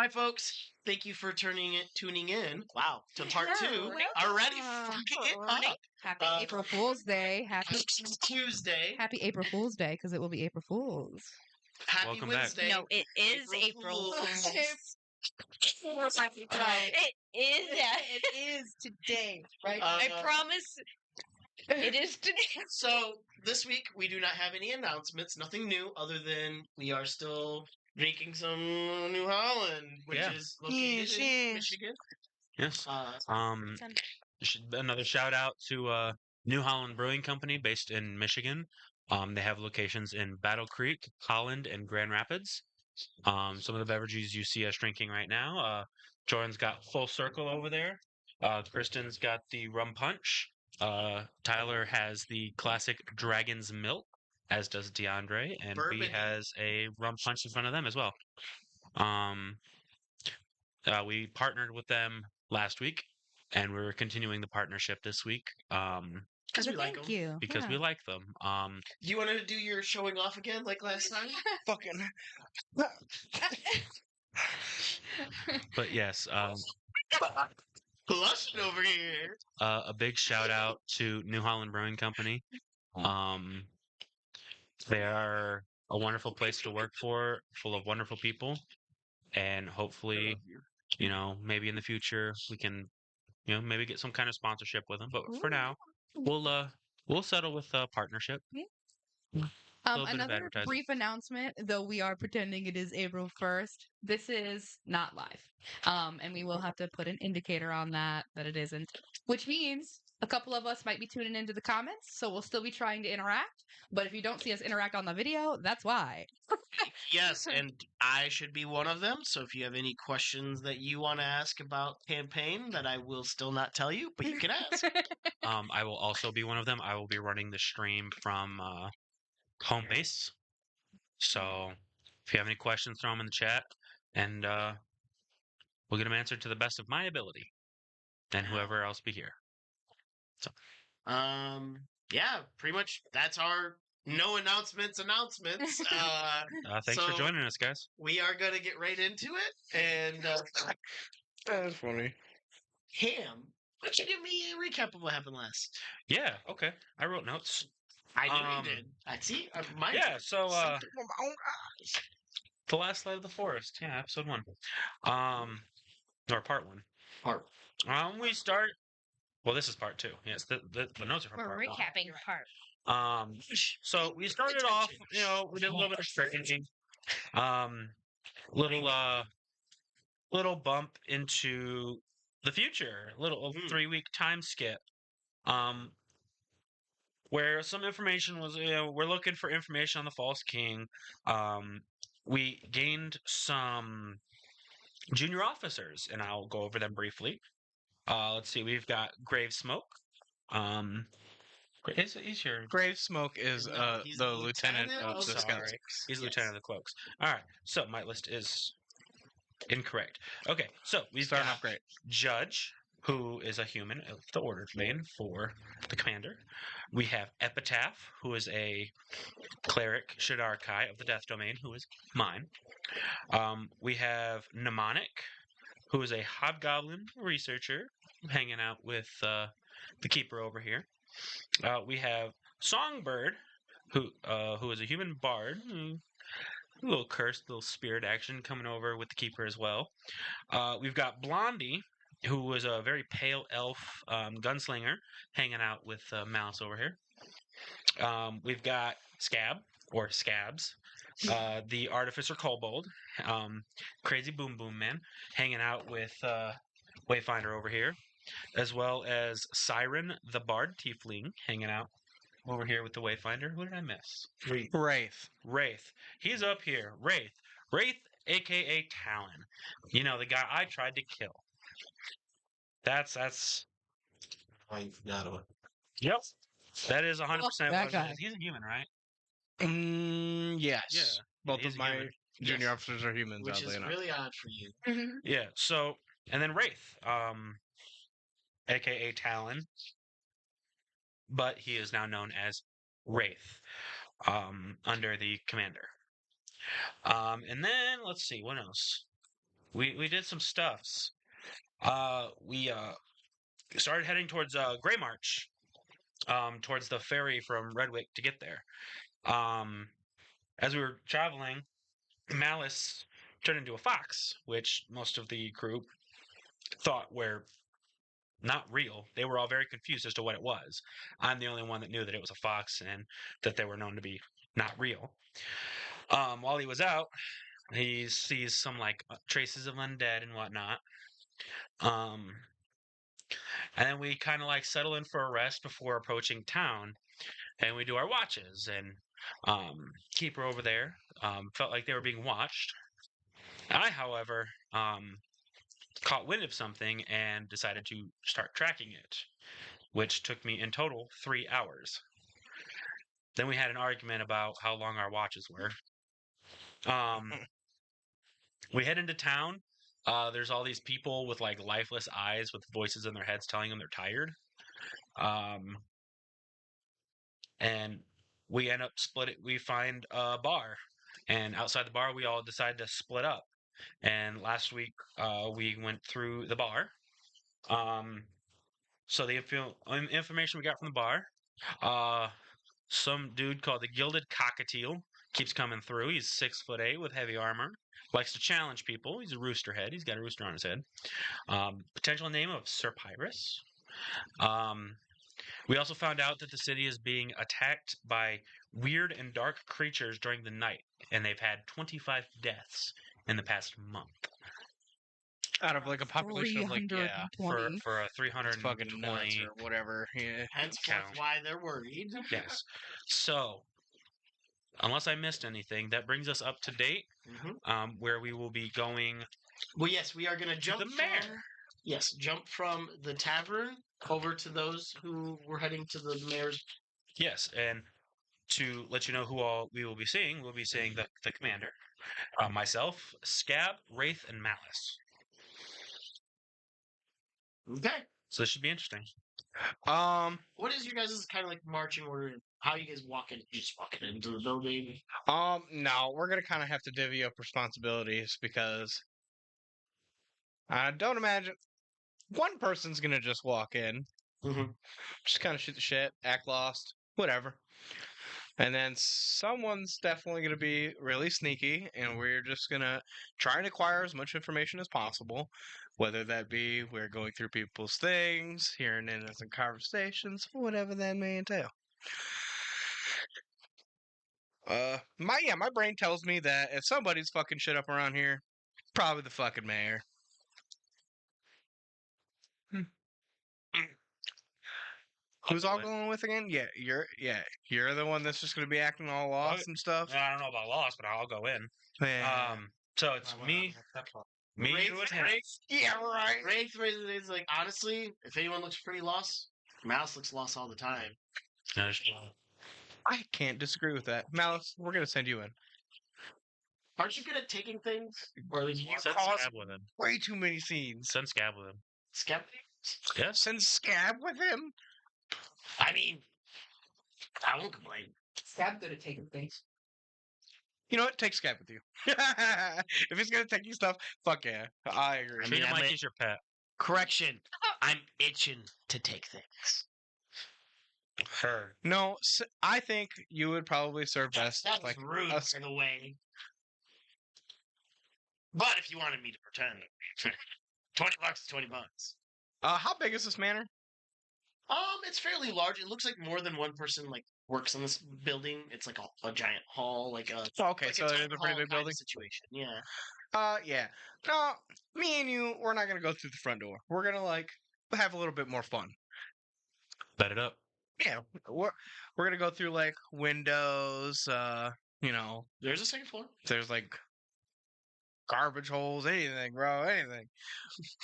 Hi, folks. Thank you for tuning in. Wow, to part two. Already fucking it up. Happy April Fool's Day. Happy Tuesday. Happy April Fool's Day because it will be April Fool's. Happy Welcome back. Wednesday. No, it is April Fool's. It It is. is today, right? I promise it is today. So this week we do not have any announcements. Nothing new other than we are still drinking some New Holland, which is located in Michigan. Yes. Another shout out to New Holland Brewing Company based in Michigan. They have locations in Battle Creek, Holland, and Grand Rapids. Some of the beverages you see us drinking right now. Jordan's got Full Circle over there. Kristen's got the Rum Punch. Tyler has the classic Dragon's Milk, as does DeAndre, and B has a Rum Punch in front of them as well. We partnered with them last week, and we're continuing the partnership this week. Because we like them. Because we like them. Do you want to do your showing off again like last time? Fucking. But yes, Blushing over here. A big shout out to New Holland Brewing Company. They are a wonderful place to work for, full of wonderful people, and hopefully, maybe in the future we can, maybe get some kind of sponsorship with them. But for now, we'll settle with a partnership. Another brief announcement, though we are pretending it is April 1st. This is not live. And we will have to put an indicator on that it isn't. Which means a couple of us might be tuning into the comments, so we'll still be trying to interact. But if you don't see us interact on the video, that's why. Yes, and I should be one of them. So if you have any questions that you want to ask about campaign that I will still not tell you, but you can ask. I will also be one of them. I will be running the stream from home base. So if you have any questions, throw them in the chat, and we'll get them answered to the best of my ability, and whoever else be here. So, yeah, pretty much that's our no announcements. Thanks for joining us, guys. We are gonna get right into it, and That's funny. Ham, why don't you give me a recap of what happened last? Yeah, okay. I wrote notes. I knew you did. I see. So the last light of the forest. Yeah, episode 1. Or part 1. We start. Well, this is part 2. Yes, the notes are from We're part 1. recapping part. So we started off. We did a little bit of strategy. Little bump into the future. Little 3-week time skip. Where some information was, we're looking for information on the False King. We gained some junior officers, and I'll go over them briefly. Let's see, we've got Grave Smoke. He's your... Grave Smoke is the lieutenant of the Scouts. He's the lieutenant of the Cloaks. All right, so my list is incorrect. Okay, so we start off great. Judge, who is a human of the Order Domain for the commander. We have Epitaph, who is a cleric Shadarkai of the Death Domain, who is mine. We have Mnemonic, who is a hobgoblin researcher, hanging out with the keeper over here. We have Songbird, who is a human bard, a little cursed, little spirit action coming over with the keeper as well. We've got Blondie, who was a very pale elf gunslinger, hanging out with Mouse over here. We've got Scab, or Scabs, the Artificer Kobold, Crazy Boom Boom Man, hanging out with Wayfinder over here, as well as Siren, the Bard Tiefling, hanging out over here with the Wayfinder. What did I miss? Wraith. He's up here. Wraith, a.k.a. Talon. The guy I tried to kill. That's. I forgot about. Yep. That is 100% that guy. He's a human, right? Yes. Yeah. Both of my junior officers are humans, which is really odd for you. Yeah. So, and then Wraith, a.k.a. Talon, but he is now known as Wraith, under the commander. And then let's see what else. we did some stuffs. We started heading towards Grey March, towards the ferry from Redwick to get there. As we were traveling, Malice turned into a fox, which most of the group thought were not real. They were all very confused as to what it was. I'm the only one that knew that it was a fox and that they were known to be not real. While he was out, he sees some like traces of undead and whatnot. Um, and then we kind of like settle in for a rest before approaching town, and we do our watches. And keeper over there felt like they were being watched. I, however, caught wind of something and decided to start tracking it, which took me in total 3 hours. Then we had an argument about how long our watches were. We head into town. There's all these people with like lifeless eyes with voices in their heads telling them they're tired. And we end up splitting. We find a bar, and outside the bar, we all decide to split up. And last week, we went through the bar. So the information we got from the bar, some dude called the Gilded Cockatiel keeps coming through. He's 6'8" with heavy armor. Likes to challenge people. He's a rooster head. He's got a rooster on his head. Potential name of Sir Pyrrhus. We also found out that the city is being attacked by weird and dark creatures during the night, and they've had 25 deaths in the past month. Out of like a population of like, yeah, for a it's fucking 320 nuts or whatever. Yeah. Henceforth, count. why they're worried. Yes. So, unless I missed anything, that brings us up to date, where we will be going. Well, yes, we are going to jump the mayor. Jump from the tavern over to those who were heading to the mayor's. Yes, and to let you know who all we will be seeing, we'll be seeing the commander, myself, Scab, Wraith, and Malice. Okay. So this should be interesting. What is your guys' kind of like marching order? How you guys just walking into the building? No, we're gonna kind of have to divvy up responsibilities because I don't imagine one person's gonna just walk in, just kind of shoot the shit, act lost, whatever. And then someone's definitely going to be really sneaky, and we're just going to try and acquire as much information as possible, whether that be we're going through people's things, hearing innocent conversations, whatever that may entail. My brain tells me that if somebody's fucking shit up around here, probably the fucking mayor. Who's all going with again? Yeah, you're the one that's just gonna be acting all lost and stuff. I don't know about lost, but I'll go in. Yeah. So it's me, Wraith, you, and him. Yeah, right. Wraith is like, honestly, if anyone looks pretty lost, Mouse looks lost all the time. I can't disagree with that. Malice, we're gonna send you in. Aren't you good at taking things? Or at least you Send cause Scab with him. Way too many scenes. Send Scab with him. Scab? Yes. Send Scab with him. I mean, I won't complain. Scab good at taking things. You know what? Take Scab with you. If he's gonna take you stuff, fuck yeah. I agree. Treat him like he's your pet. Correction. I'm itching to take things. Her. No, I think you would probably serve best. That was Like rude, us. in a way. But if you wanted me to pretend, $20 is $20. How big is this manor? It's fairly large. It looks like more than one person like works in this building. It's like a giant hall, like a Okay, like so town it's a pretty hall big kind of building. situation. Yeah. Yeah. No, me and you, we're not gonna go through the front door. We're gonna like have a little bit more fun. Bet it up. Yeah, we're gonna go through like windows. You know, There's a second floor. there's like garbage holes, anything, bro, anything.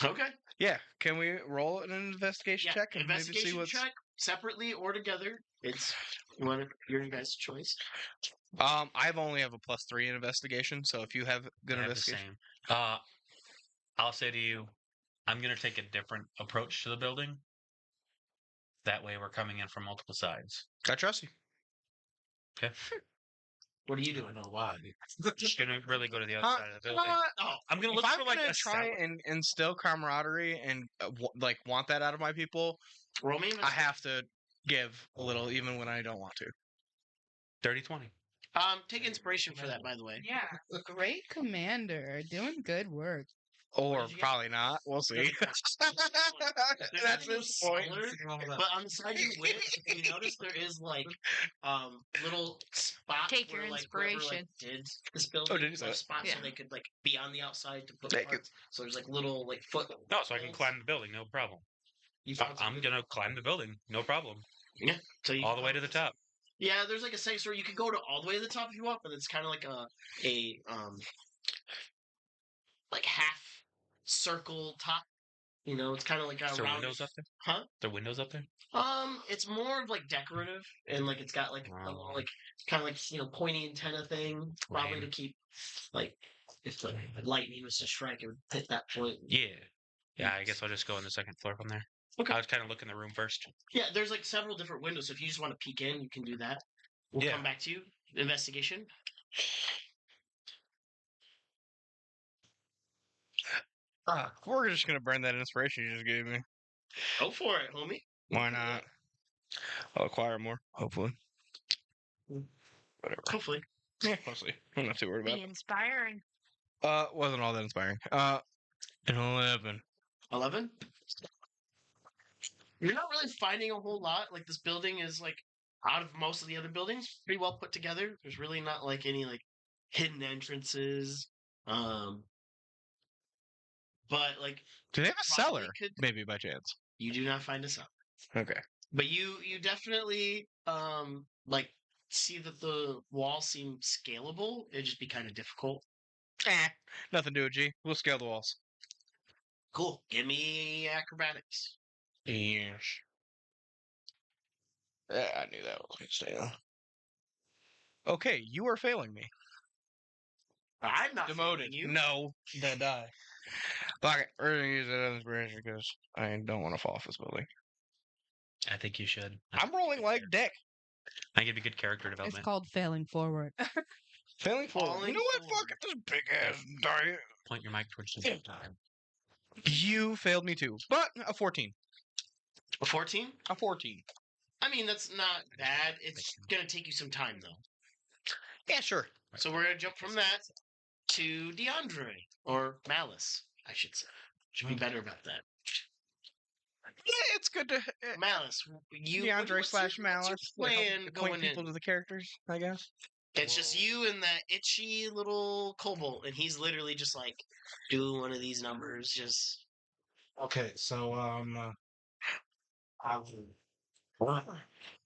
Okay. Yeah, can we roll an investigation check and maybe see Investigation what's? check, separately or together. It's your guys' choice. I only have a +3 in investigation, so if you have good I have the investigation, same. I'll say to you, I'm gonna take a different approach to the building. That way, we're coming in from multiple sides. I trust you. Okay. What are you I doing? don't know why. Just gonna really go to the other side of the building. Oh, I'm gonna If look I'm for like gonna a try cellar. and instill camaraderie and want that out of my people, roll me. I have to give a little, even when I don't want to. 30-20. Take inspiration for that, by the way. Yeah. Great commander. Doing good work. Or did you get? probably not. We'll see. There's That's nothing his point. similar, but on the side you went, if you notice there is like little spots Take where your like whoever inspiration. like did this building did you say left that? spots so Yeah. they could like be on the outside to put Thank you. parts. So there's like little like foot. No, so I can holes. climb the building, no problem. You found some I'm good- gonna climb the building, no problem. so you All the way to the top. Yeah, there's like a section where you can go to all the way to the top if you want, but it's kind of like a like half circle top. You know, it's kind of like a Is there round. windows up there? Huh? There windows up there? It's more of like decorative, and like it's got like a little like kind of like pointy antenna thing, probably Lame. to keep like if the lightning was to strike, it would hit that point. Yeah. Yeah, I guess I'll just go on the second floor from there. Okay. I would kind of look in the room first. Yeah, there's like several different windows. So if you just want to peek in, you can do that. We'll Yeah. come back to you. Investigation. We're just gonna burn that inspiration you just gave me. Go for it, homie. Why not? I'll acquire more, hopefully. Whatever. Hopefully. Yeah, mostly. I'm not too worried about Be it. inspiring. Wasn't all that inspiring. An 11. 11. You're not really finding a whole lot. Like this building is like out of most of the other buildings, pretty well put together. There's really not like any like hidden entrances. But like Do they have a probably cellar? could- Maybe by chance. you do not find a cellar. Okay. But you definitely like see that the walls seem scalable. It'd just be kind of difficult. Nothing to do, G. We'll scale the walls. Cool. Give me acrobatics. Yes. Yeah, I knew that was going to stay. Okay, you are failing me. I'm not Demoted. failing you. No. Then die. Okay, we're going to use that as inspiration because I don't want to fall off this building. I think you should. I'm rolling like dick. I give you good character It's development. called failing forward. Failing forward. Falling You know what? forward. Fuck it, this big ass die. Point your mic towards the time. You failed me too. But a 14. A 14? A 14. I mean, that's not bad. It's gonna take you some time though. Yeah, sure. So we're gonna jump from that to DeAndre or Malice, I should say. Should be better about that. Yeah, it's good to Malice, you DeAndre what's slash your- what's your Malice. plan Acquaint going people in? to the characters, I guess. It's just you and that itchy little kobold, and he's literally just like, do one of these numbers. Just Okay, so I will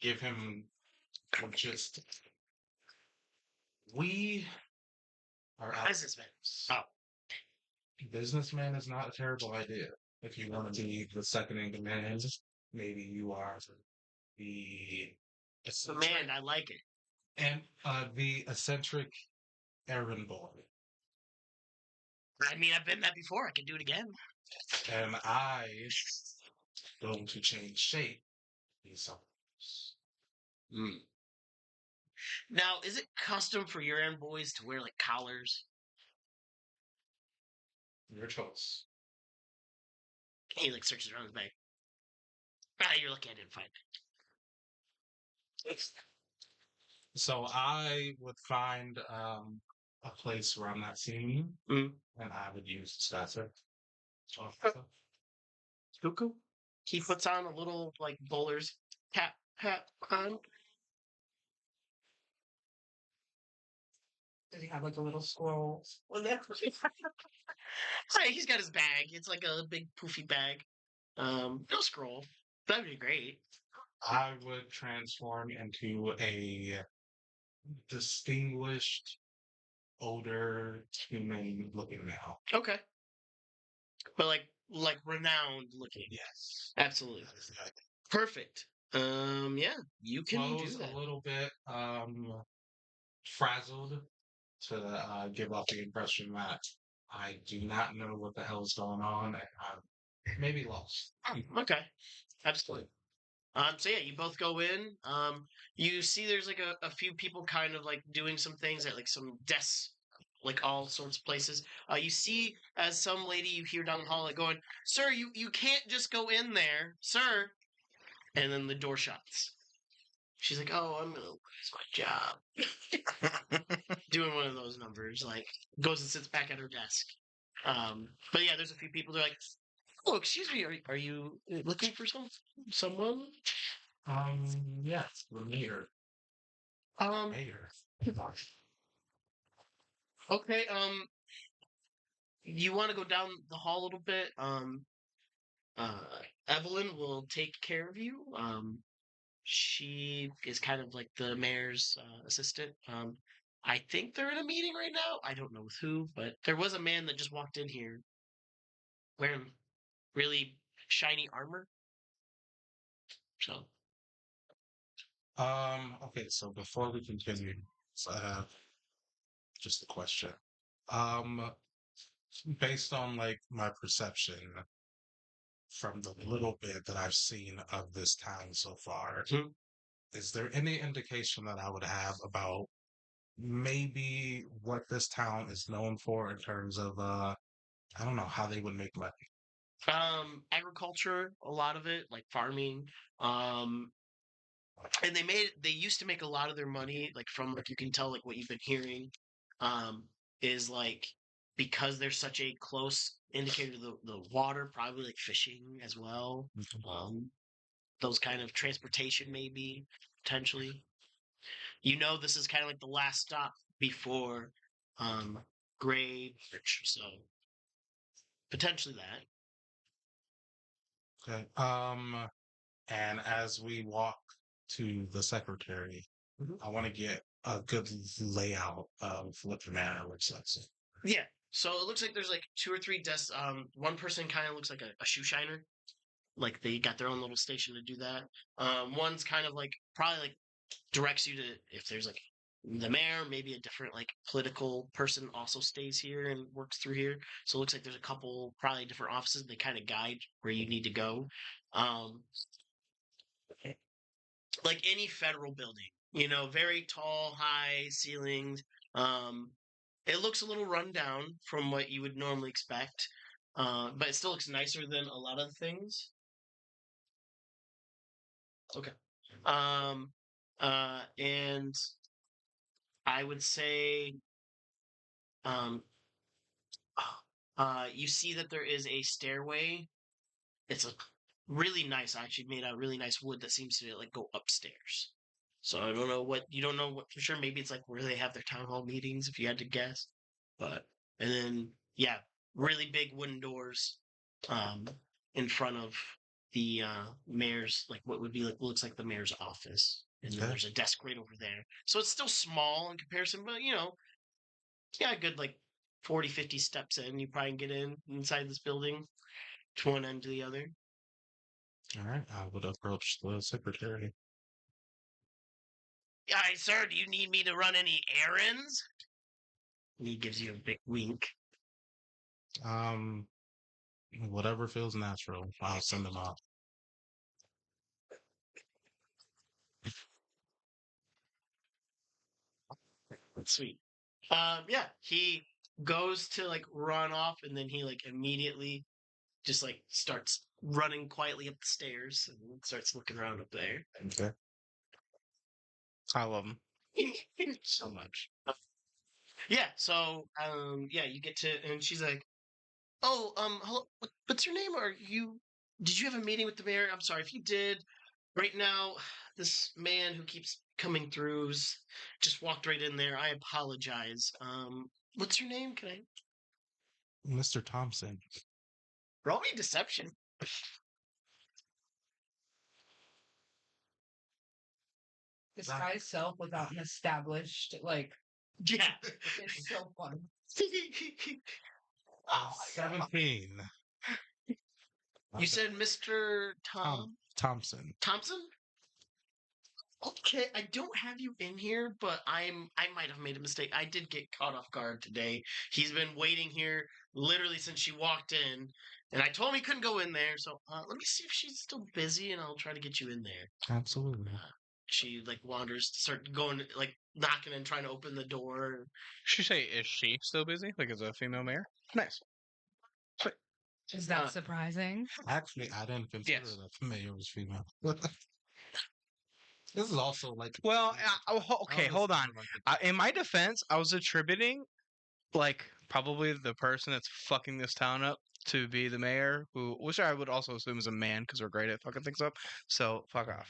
give him just. We are out. businessman. Oh, Businessman is not a terrible idea. If you want to be the second in command, maybe you are the man, I like it. and the eccentric errand boy, I mean, I've been that before. I can do it again. and I going to change shape. Be something else. Now, is it custom for your end boys to wear like collars? Your choice. He like searches around his bag. Ah, you're lucky I didn't find it. So I would find a place where I'm not seeing you, Mm. and I would use Spencer. Cuckoo. He puts on a little like bowler's hat on. Does he have like a little scroll? Well, right, he's got his bag. It's like a big poofy bag. No scroll. That'd be great. I would transform into a distinguished, older human looking now. Okay. But like renowned looking. Yes. Absolutely. That is right. Perfect. Yeah, you can Clothes do that. a little bit frazzled to give off the impression that I do not know what the hell is going on and I'm maybe lost. Okay. Absolutely. So yeah, you both go in. You see there's like a few people kind of like doing some things at like some desks, like all sorts of places. You see as some lady you hear down the hall like going, "Sir, you can't just go in there, sir." And then the door shuts. She's like, "Oh, I'm gonna lose my job." Doing one of those numbers, like goes and sits back at her desk. But yeah, there's a few people. They're like, "Oh, excuse me, are you looking for someone?" Yes, the mayor. Um, Mayor. okay. You want to go down the hall a little bit? Uh, Evelyn will take care of you. She is kind of like the mayor's assistant. I think they're in a meeting right now. I don't know with who, but there was a man that just walked in here wearing really shiny armor. So, Okay, so before we continue, so I have just a question. Um, Based on like my perception from the little bit that I've seen of this town so far, Mhm. is there any indication that I would have about maybe what this town is known for in terms of I don't know how they would make money. Agriculture, a lot of it, like farming. Um, and they used to make a lot of their money like from like you can tell like what you've been hearing um is like because there's such a close indicator to the water, probably like fishing as well. Those kind of transportation maybe potentially, this is kind of like the last stop before um Gray Bridge, so potentially that. Okay. And as we walk to the secretary, I want to get a good layout of what the manor looks like. Yeah, so it looks like there's like two or three desks. One person kind of looks like a shoe shiner, like they got their own little station to do that. One's kind of like probably like directs you to if there's like the mayor, maybe a different like political person also stays here and works through here. So it looks like there's a couple probably different offices. They kind of guide where you need to go. Um, like any federal building, very tall, high ceilings. Um, it looks a little run down from what you would normally expect, but it still looks nicer than a lot of things. Okay. Um, and I would say, um, you see that there is a stairway. It's a really nice, actually made out of really nice wood that seems to like go upstairs. So I don't know what you don't know what for sure. Maybe it's like where they have their town hall meetings, if you had to guess. But and then yeah, really big wooden doors, um, in front of the mayor's like what would be like looks like the mayor's office, and then Okay. there's a desk right over there. So it's still small in comparison, but yeah, a good like 40, 50 steps in, you probably can get inside this building to one end to the other. All right. I would approach the secretary. Hi, sir, do you need me to run any errands? And he gives you a big wink. Um, Whatever feels natural, I'll send them off. Sweet. Yeah, he goes to like run off, and then he like immediately just like starts running quietly up the stairs and starts looking around up there. Okay. I love them. So much. Yeah, so yeah, you get to, and she's like, "Oh, hello, what's your name? Did you have a meeting with the mayor? I'm sorry if you did. Right now, this man who keeps coming through's just walked right in there. I apologize. What's your name? Can I Mr. Thompson. roll me deception?" Disguise self without an established like. Yeah. It's so fun. Oh my God. 17. You said Mr. Thompson? Thompson. Okay, I don't have you in here, but I might have made a mistake. I did get caught off guard today. He's been waiting here literally since she walked in, and I told him he couldn't go in there. So let me see if she's still busy, and I'll try to get you in there. Absolutely. She like wanders, start going like knocking and trying to open the door. She say, is she still busy? Like, as a female mayor? Nice. Sweet. Is that Uh, surprising? Actually, I didn't consider Yes. that the mayor was female. This is also like. Well, okay, I was hold on. thinking, like, In my defense, I was attributing, like, probably the person that's fucking this town up to be the mayor, which I would also assume is a man because we're great at fucking things up. So, fuck off.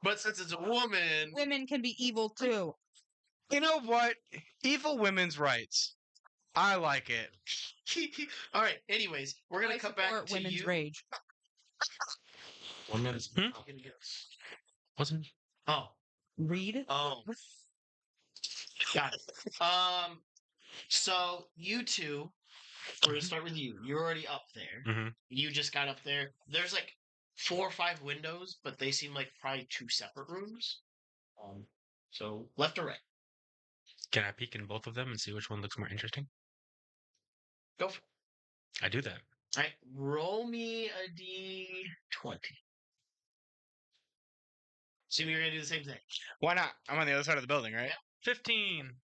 but since it's a woman, Women can be evil too. You know what? Evil women's rights. I like it. all right. Anyways, we're gonna I cut back support to women's you. rage. women's. Hmm? I'm gonna get- Wasn't Oh, Read. oh, got it. So you two, we're gonna start with you. You're already up there. Mhm. You just got up there. There's like 4 or 5 windows, but they seem like probably 2 separate rooms. So left or right? Can I peek in both of them and see which one looks more interesting? Go for it. I do that. All right, roll me a d20. Assuming you're gonna do the same thing. Why not? I'm on the other side of the building, right? 15.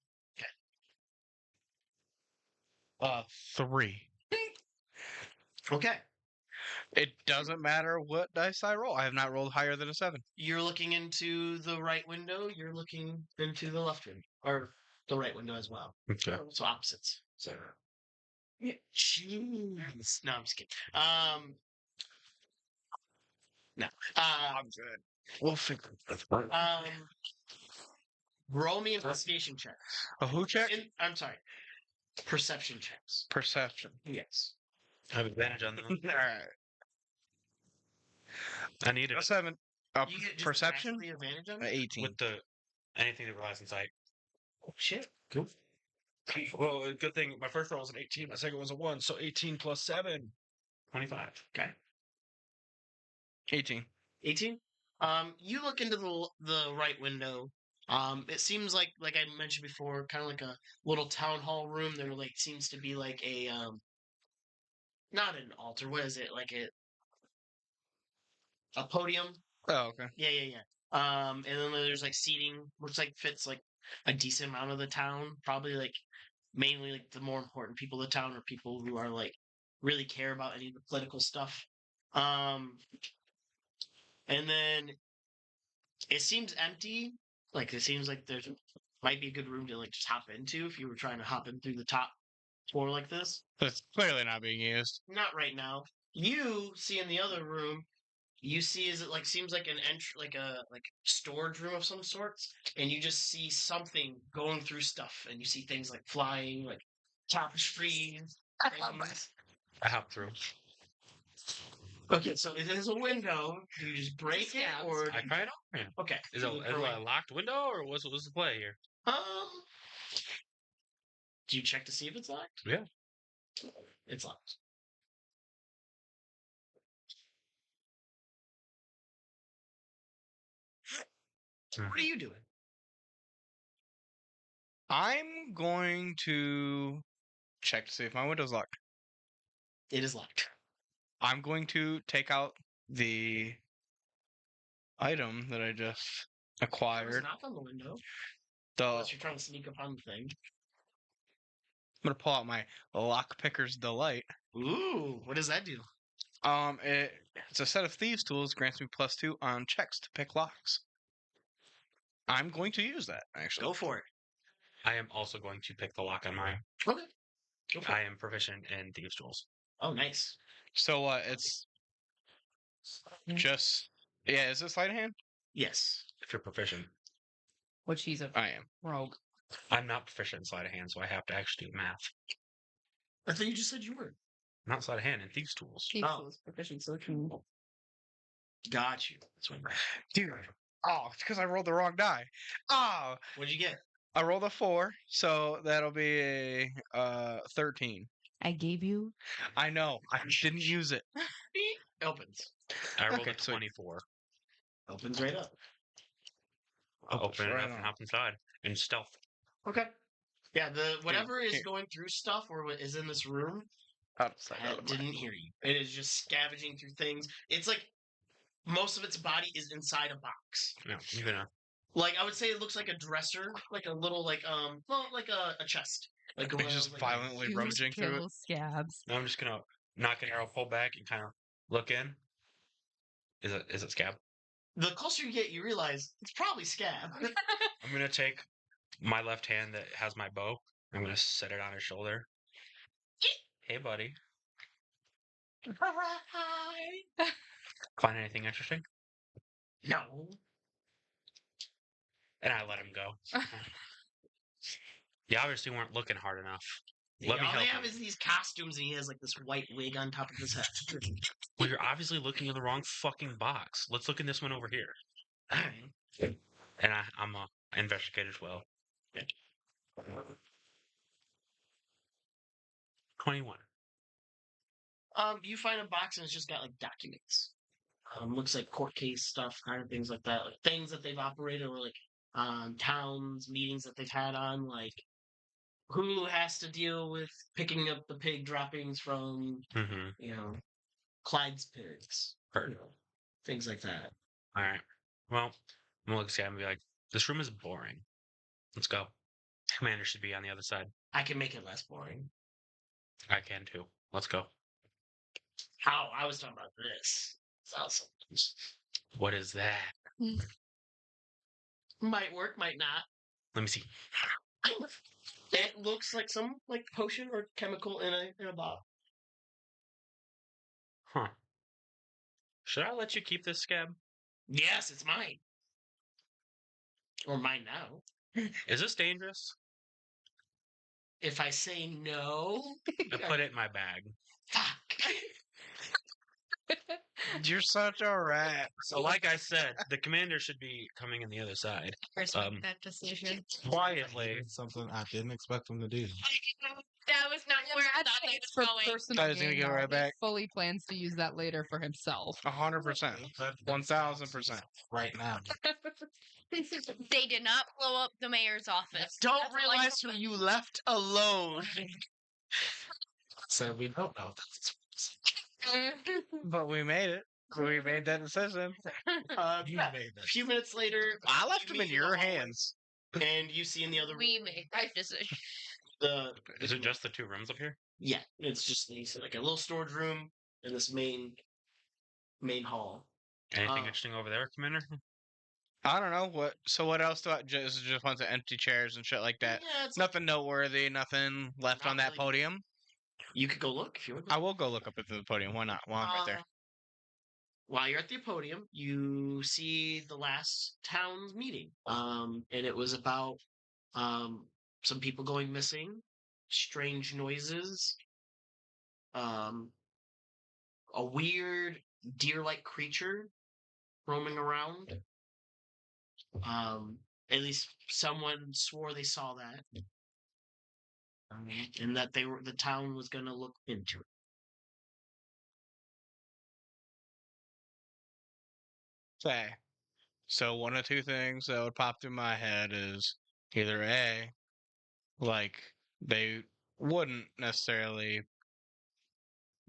3. Okay. It doesn't matter what dice I roll. I have not rolled higher than a 7. You're looking into the right window. You're looking into the left window, or the right window as well. Okay. So opposites. So. Yeah. Jeez. No, I'm just kidding. No. I'm good. We'll figure it out. Roll me investigation checks. A who check? I'm sorry. Perception checks. Perception. Yes. I have advantage on them. Alright. I need A it 7. You get just Perception? the advantage on A it? 18. with the anything that relies on sight. Oh, shit. Cool. Well, good thing my first roll was an 18, my second was a 1, so 18 plus 7. 25. Okay. 18. 18. You look into the right window. It seems like I mentioned before, kind of like a little town hall room. There like seems to be like a not an altar. What is it? Like a podium. Oh, okay. Yeah. And then there's like seating, which like fits like a decent amount of the town. Probably like mainly like the more important people of the town, or people who are like really care about any of the political stuff. And then it seems empty. Like it seems like there's might be a good room to like just hop into if you were trying to hop in through the top floor like this. That's clearly not being used. Not right now. You see in the other room. You see, is it like seems like an entry, like a storage room of some sorts, and you just see something going through stuff, and you see things like flying, like tapestries. things. I hop through. Okay, so it is a window. Do you just break it, or I pry it open. okay? Is it you a locked window, or what's the play here? Um, do you check to see if it's locked? Yeah. It's locked. What are you doing? I'm going to check to see if my window's locked. It is locked. I'm going to take out the item that I just There's acquired. knock on the window. The Unless you're trying to sneak up on the thing. I'm gonna pull out my Lockpicker's Delight. Ooh, what does that do? It's a set of thieves' tools. Grants me +2 on checks to pick locks. I'm going to use that actually. Go for it. I am also going to pick the lock on mine. Okay. Go for I it. am proficient in thieves' tools. Oh, nice. So it's just Is it sleight of hand? Yes. If you're proficient, Which he's a I am. rogue. I'm not proficient in sleight of hand, so I have to actually do math. I thought you just said you were. Not sleight of hand, in thieves' tools. He Oh. was proficient, so it can. Got you. That's what. Dude. Oh, it's because I rolled the wrong die. Oh, What'd you get? I rolled a 4, so that'll be a 13. I gave you. I know. I didn't use it. Opens. I rolled Okay, a sweet. 24. Opens right up. Open it right up and on. hop inside in stealth. Okay. Yeah, the whatever is here. going through stuff or what is in this room Outside of the didn't hear you. It is just scavenging through things. It's like most of its body is inside a box. No, you're gonna. Like I would say, it looks like a dresser, like a little well, like a chest. Like It's just like, violently You rummaging through it. kill scabs. I'm just gonna knock an arrow, pull back, and kind of look in. Is it scab? The closer you get, you realize it's probably scab. I'm gonna take my left hand that has my bow. I'm gonna set it on his shoulder. Hey, buddy. Hi. Find anything interesting? No. And I let him go. You obviously weren't looking hard enough. Yeah, Let me all help they have you. is these costumes, and he has like this white wig on top of his head. Well, you're obviously looking in the wrong fucking box. Let's look in this one over here. Alright. And I'm a investigator as well. 21. You find a box and it's just got like documents. Looks like court case stuff, kind of things like that, like things that they've operated, or like towns meetings that they've had on, like who has to deal with picking up the pig droppings from Mm-hmm. Clyde's pigs, Heard. things like that. All right. Well, I'm gonna look at Scab and be like, this room is boring. Let's go. Commander should be on the other side. I can make it less boring. I can too. Let's go. How I was talking about this. It's awesome. What is that? Might work, might not. Let me see. It looks like some like potion or chemical in a bottle. Huh. Should I let you keep this, Scab? Yes, it's mine. Or mine now. Is this dangerous? If I say no, I put it in my bag. fuck. You're such a rat. So, like I said, the commander should be coming in the other side. Respect that decision. Quietly. It's something I didn't expect him to do. That was not where I thought he was going. personal I was gonna gain, give it though. right back. He fully plans to use that later for himself. 100%. 1000%. Right now. They did not blow up the mayor's office. Don't That's all I realize know. who you left alone. So we don't know. But we made it. We made that decision. You Yeah. made A that. few minutes later, I left you him in meet your the hallway, hands. and you see in the other We room made that decision. the Is it just the two rooms up here? yeah, it's just like a little storage room in this main hall. Anything Uh, interesting over there, Commander? I don't know what. So what else do I just a bunch of empty chairs and shit like that? Yeah, it's Nothing noteworthy. Nothing left Not on that really. podium. you could go look if you want. I will go look up at the podium. Why not? While I'm right there. While you're at the podium, you see the last town's meeting. And it was about some people going missing, strange noises, a weird deer-like creature roaming around. At least someone swore they saw that, and that the town was going to look into it. Say. So one of two things that would pop through my head is either A, like they wouldn't necessarily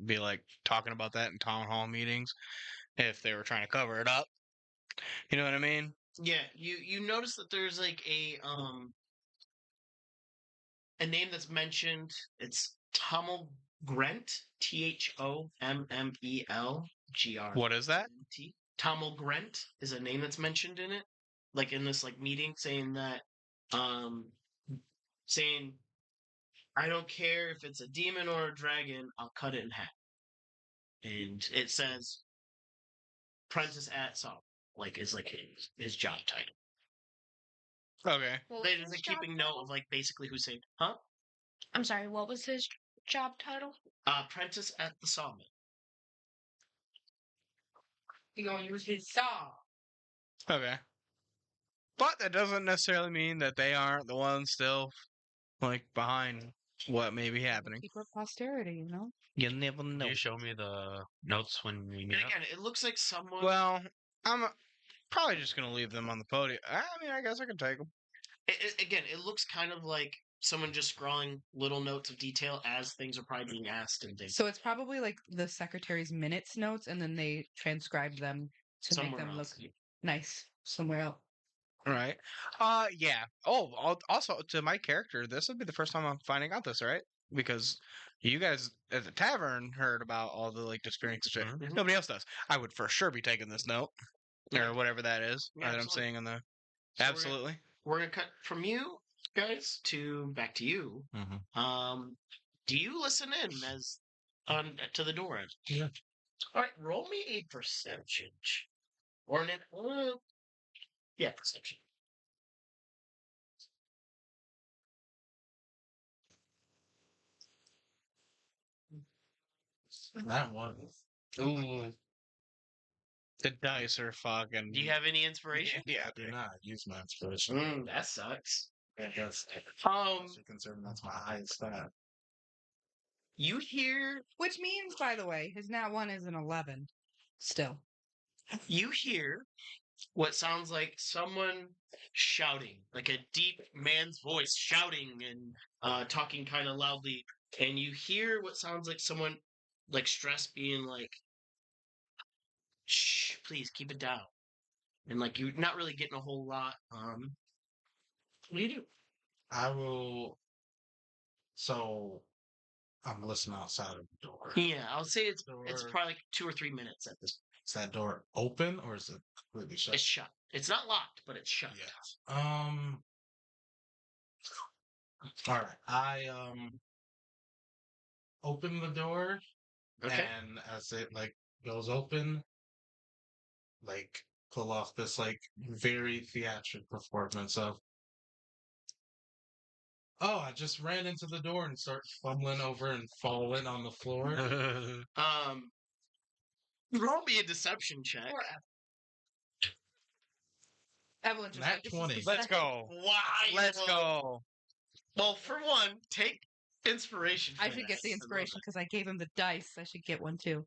be like talking about that in town hall meetings if they were trying to cover it up. You know what I mean? Yeah, you notice that there's like a name that's mentioned. It's Tommel Grent, THOMMELGR. What is that? Tommel Grent is a name that's mentioned in it, like in this like meeting, saying that, saying, I don't care if it's a demon or a dragon, I'll cut it in half. And it says, Prentice at Saul, like it's like his job title. Okay. What was They his just like job keeping note title? of like basically who saved. Huh? I'm sorry, what was his job title? Prentice at the Sawmill. He gonna use his saw. Okay. But that doesn't necessarily mean that they aren't the ones still like behind what may be happening. Keep up posterity, you know? You never know. Can you show me the notes when we And meet up? again, it looks like someone. Well, I'm Probably just gonna leave them on the podium. I mean, I guess I can take them. Again, it looks kind of like someone just scrawling little notes of detail as things are probably being asked and things. So it's probably like the secretary's minutes notes, and then they transcribe them to make Somewhere them else. look nice somewhere else. Right. Yeah. Oh, also to my character, this would be the first time I'm finding out this, right? Because you guys at the tavern heard about all the like experience shit. Mhm. Nobody else does. I would for sure be taking this note Yeah. or whatever that is Yeah, that I'm absolutely. seeing in the. So Absolutely. We're gonna cut from you guys to back to you. Do you listen in as on to the door end? Yeah. All right, roll me a perception, or an yeah, perception. That one. Ooh. The dice are fucking. Do you have any inspiration? Yeah. I do not use my inspiration. That sucks. Yeah, that's Um, considering that's my highest stat. you hear Which means, by the way, his nat 1 is an 11. Still. what sounds like someone shouting, like a deep man's voice shouting and talking kind of loudly, and you hear what sounds like someone like stressed being like, "Shh, please keep it down," and like you're not really getting a whole lot. What do you do? I will. So I'm listening outside of the door. Yeah, I'll say it's Door. probably like 2 or 3 minutes at this. Is that door open or is it completely shut? It's shut. It's not locked, but it's shut. Yes. All right. I open the door, Okay. and as it like goes open, like pull off this like very theatric performance of, oh, I just ran into the door and start fumbling over and falling on the floor. Roll me a deception check. Or Evelyn just Nat like, this is 20. the Let's second- go. Why? Let's go. Well, for one, take inspiration. I from should that. get the I love inspiration because I gave him the dice. I should get one too.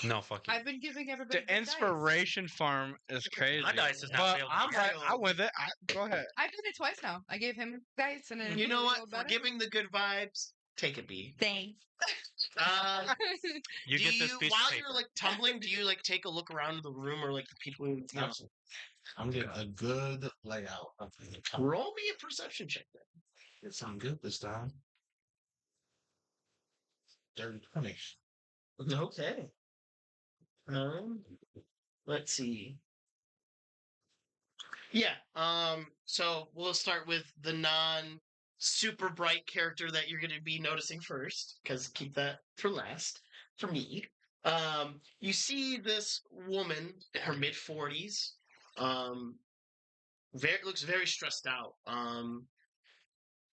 No, fuck you. I've been giving everybody The the dice. inspiration farm is crazy. My dice has not But failed. I'm like, I'm with it. Go ahead. I've done it twice now. I gave him dice and then You know it what? rolled For better. giving the good vibes, take a B. Thanks. You do get this you, piece while of paper. you're like tumbling, do you like take a look around the room or like the people who, you know, I'm getting a good layout of the roll me a perception check then. It sounds good this time. Dirty 20. Okay. Let's see. Yeah. So we'll start with the non super bright character that you're going to be noticing first, because keep that for last for me. You see this woman, in her mid 40s. Looks very stressed out.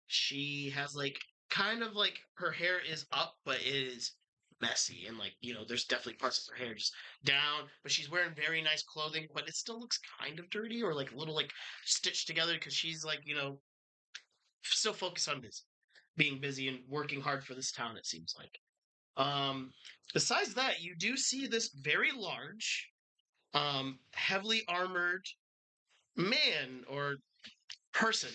She has like kind of like her hair is up, but it is messy and like there's definitely parts of her hair just down, but she's wearing very nice clothing, but it still looks kind of dirty or like a little like stitched together because she's like still focused on being busy and working hard for this town, it seems like. Besides that, you do see this very large heavily armored man or person.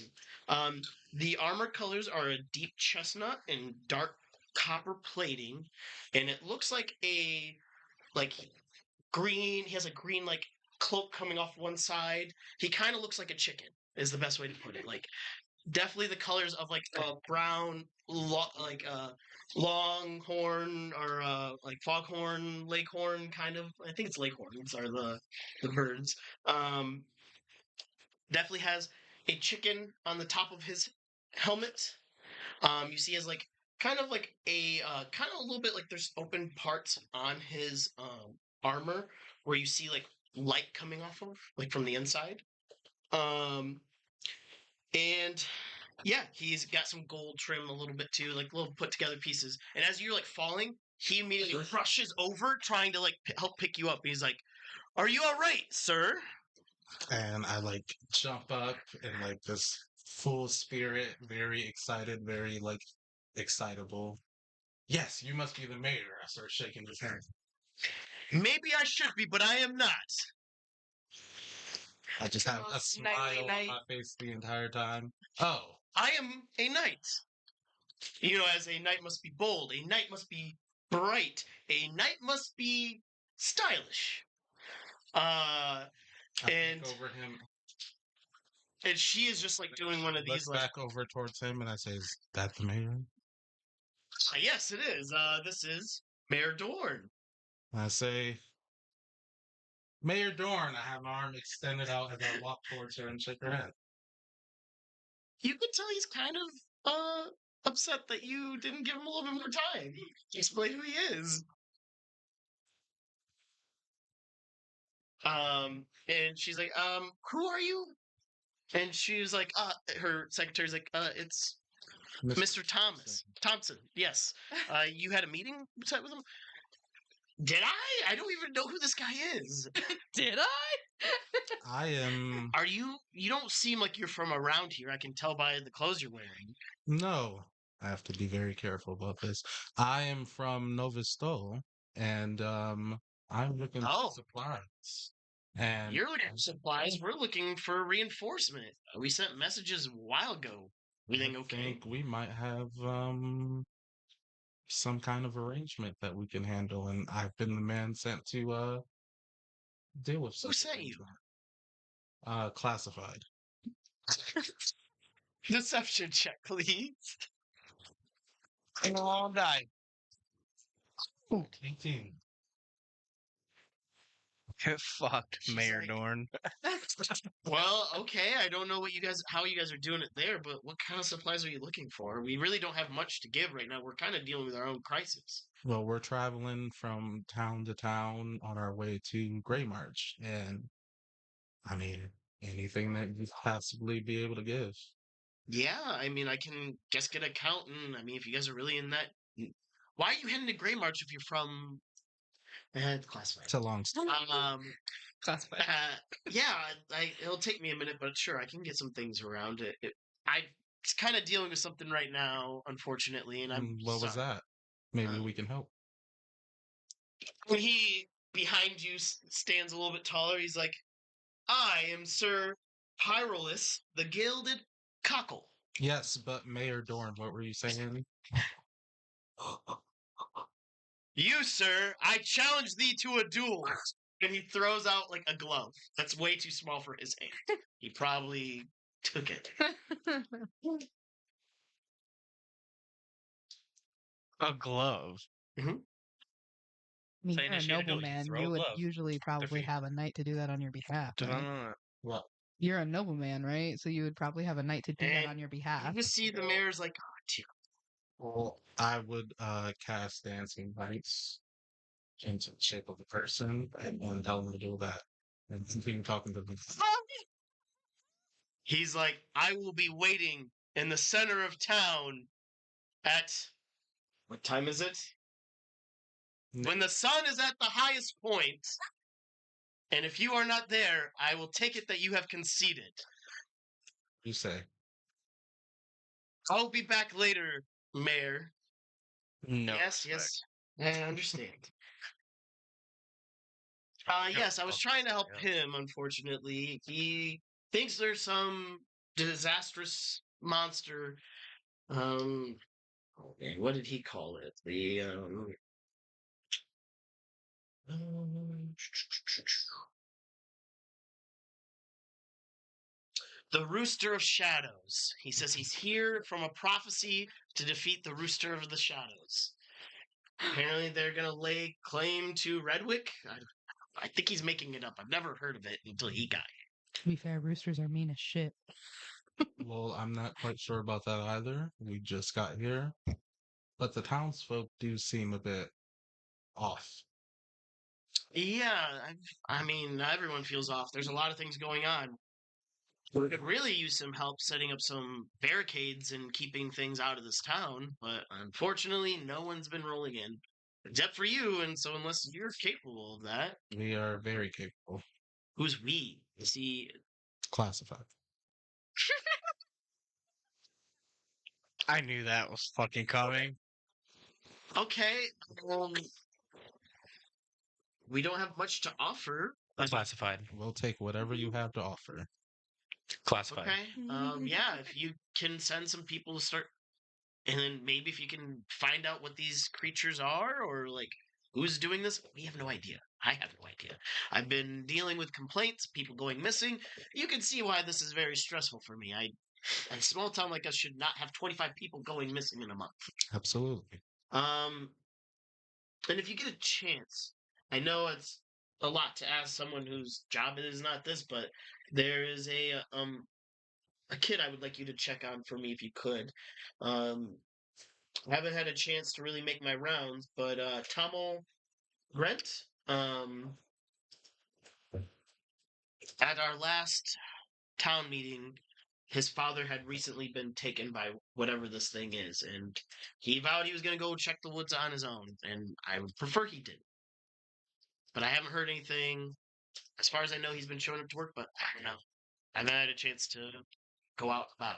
The armor colors are a deep chestnut and dark copper plating, and it looks like a like green. He has a green like cloak coming off one side. He kind of looks like a chicken. Is the best way to put it. Like definitely the colors of like brown, longhorn or like foghorn, leghorn kind of. I think it's leghorns are the birds. Definitely has a chicken on the top of his helmet. You see, he has like kind of like a kind of a little bit like there's open parts on his armor where you see like light coming off of like from the inside. And yeah, he's got some gold trim a little bit too, like little put together pieces. And as you're like falling, he immediately rushes over trying to like help pick you up. He's like, "Are you all right, sir?" And I like jump up in like this full spirit, very excited, very like excitable. Yes, you must be the mayor. I start shaking his hand. Maybe I should be, but I am not. I just have a Nighty smile on night. my face the entire time. Oh, I am a knight. As a knight must be bold, a knight must be bright, a knight must be stylish. I And look over him. and she is just like doing one of Look these like, back over towards him, and I say, "Is that the mayor?" yes, it is. This is Mayor Dorn. I say, "Mayor Dorn." I have my arm extended out as I walk towards her and shake her hand. You could tell he's kind of upset that you didn't give him a little bit more time to explain who he is. And she's like, who are you? And she was like, her secretary's like, it's Mr. Thompson. Yes. You had a meeting set with him? Did I? I don't even know who this guy is. Did I? I am. Are you? You don't seem like you're from around here. I can tell by the clothes you're wearing. No, I have to be very careful about this. I am from Novisto, and I'm looking Oh. for supplies. And You're looking for supplies. We're looking for reinforcement. We sent messages a while ago. Everything I okay? think we might have some kind of arrangement that we can handle, and I've been the man sent to deal with Who such sent you? arrangement. Classified. Deception check, please. All die. 18. Get fucked, She's Mayor like- Dorn. Well, okay. I don't know how you guys are doing it there, but what kind of supplies are you looking for? We really don't have much to give right now. We're kind of dealing with our own crisis. Well, we're traveling from town to town on our way to Grey March, and I mean, anything that you possibly be able to give. Yeah, I mean, I can just get a count, and I mean, if you guys are really in that, why are you heading to Grey March if you're from classified? It's a long story. Classified. Yeah, it'll take me a minute, but sure, I can get some things around it. I'm kind of dealing with something right now, unfortunately, and I'm What was sorry. that? Maybe Uh, we can help. When he behind you stands a little bit taller, he's like, "I am Sir Hyrolus, the Gilded Cockle." Yes, but Mayor Dorn, what were you saying? You, sir, I challenge thee to a duel. And he throws out like a glove that's way too small for his hand. He probably took it. A glove. I mean, So you're a initiate a duel, you nobleman. throw You a would glove. usually probably feet. have a knight to do that on your behalf. Did Right? I What? You're a nobleman, right? So you would probably have a knight to do that And on your you behalf. just see the mayor's like, "Oh, dear." Well, I would cast Dancing Lights into the shape of a person and tell them to do that. And continue talking to them. He's like, I will be waiting in the center of town at what time is it? When the sun is at the highest point. And if you are not there, I will take it that you have conceded. You say. I'll be back later, Mayor. No. Yes. I understand. Yes, I was trying to help him, unfortunately. He thinks there's some disastrous monster. What did he call it? The Rooster of Shadows. He says he's here from a prophecy to defeat the Rooster of the Shadows. Apparently, they're going to lay claim to Redwick. I think he's making it up. I've never heard of it until he got here. To be fair, roosters are mean as shit. Well, I'm not quite sure about that either. We just got here. But the townsfolk do seem a bit off. Yeah, I mean, everyone feels off. There's a lot of things going on. We could really use some help setting up some barricades and keeping things out of this town, but unfortunately, no one's been rolling in. Except for you, and so unless you're capable of that, We are very capable. who's we? Is he... Classified. I knew that was fucking coming. Okay, we don't have much to offer. Classified. We'll take whatever you have to offer. Classified. Okay. Yeah, if you can send some people to start, and then maybe if you can find out what these creatures are, or like who's doing this, we have no idea. I have no idea. I've been dealing with complaints, people going missing. You can see why this is very stressful for me. A small town like us should not have 25 people going missing in a month. Absolutely. Um, and if you get a chance, I know it's a lot to ask someone whose job it is not this, but there is a kid I would like you to check on for me if you could. Um, I haven't had a chance to really make my rounds, but Tomo Grant, at our last town meeting, his father had recently been taken by whatever this thing is, and he vowed he was going to go check the woods on his own, and I would prefer he did. But I haven't heard anything. As far as I know, he's been showing up to work, but I don't know. I haven't had a chance to go out about.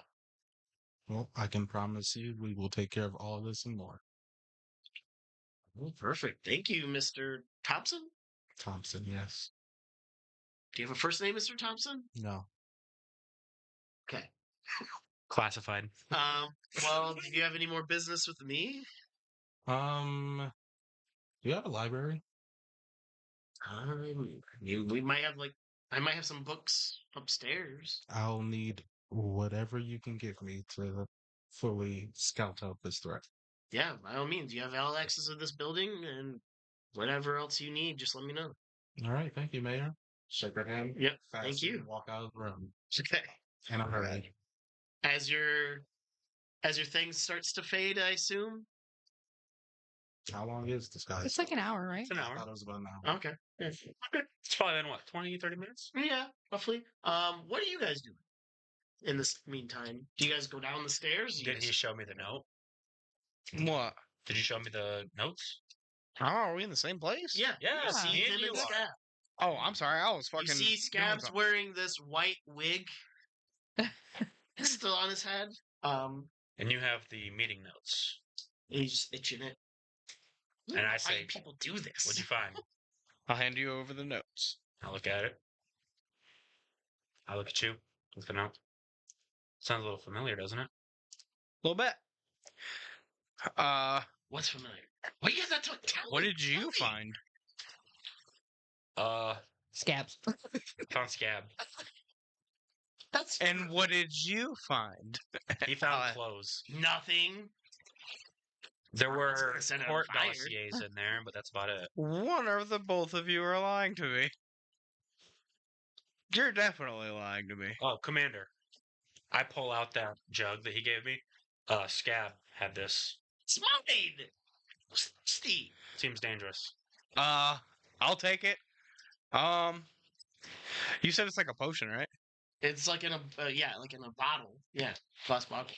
Well, I can promise you we will take care of all of this and more. Oh, perfect. Thank you, Mr. Thompson. Thompson, yes. Do you have a first name, Mr. Thompson? No. Okay. Classified. Well, do you have any more business with me? Do you have a library? We might have I might have some books upstairs. I'll need whatever you can give me to fully scout out this threat. Yeah, by all means. You have all access to this building, and whatever else you need, just let me know. All right, thank you, Mayor. Shake her hand. Yep, Fast thank you. and walk out of the room. Okay. And I'm hurry. As your thing starts to fade, I assume. How long is this guy? It's like an hour, right? It's an I hour. thought it was about an hour. Okay. Yeah. Okay. It's probably been, what, 20, 30 minutes? Yeah, roughly. What are you guys doing in this meantime? Do you guys go down the stairs? Do you Did guys- he show me the note? What? Did you show me the notes? Oh, are we in the same place? Yeah. Yeah, You see me and him and you are. Scab. Oh, I'm sorry. I was fucking. You see doing Scab's something. wearing this white wig still on his head. And you have the meeting notes. He's just itching it. And I Why say, do people do this? what'd you find? I'll hand you over the notes. I look at it. I look at you. With the note. Sounds a little familiar, doesn't it? A little bit. What's familiar? What you guys not talking? What did you find? Scabs. Found Scab. That's And what did you find? He found clothes. nothing. There I was were gonna set it on court fire. dossiers in there, but that's about it. One or the both of you are lying to me. You're definitely lying to me. Oh, Commander. I pull out that jug that he gave me. Scab had this. It's mine. Steve. Seems dangerous. I'll take it. You said it's like a potion, right? It's like in a like in a bottle. Yeah, glass bottle.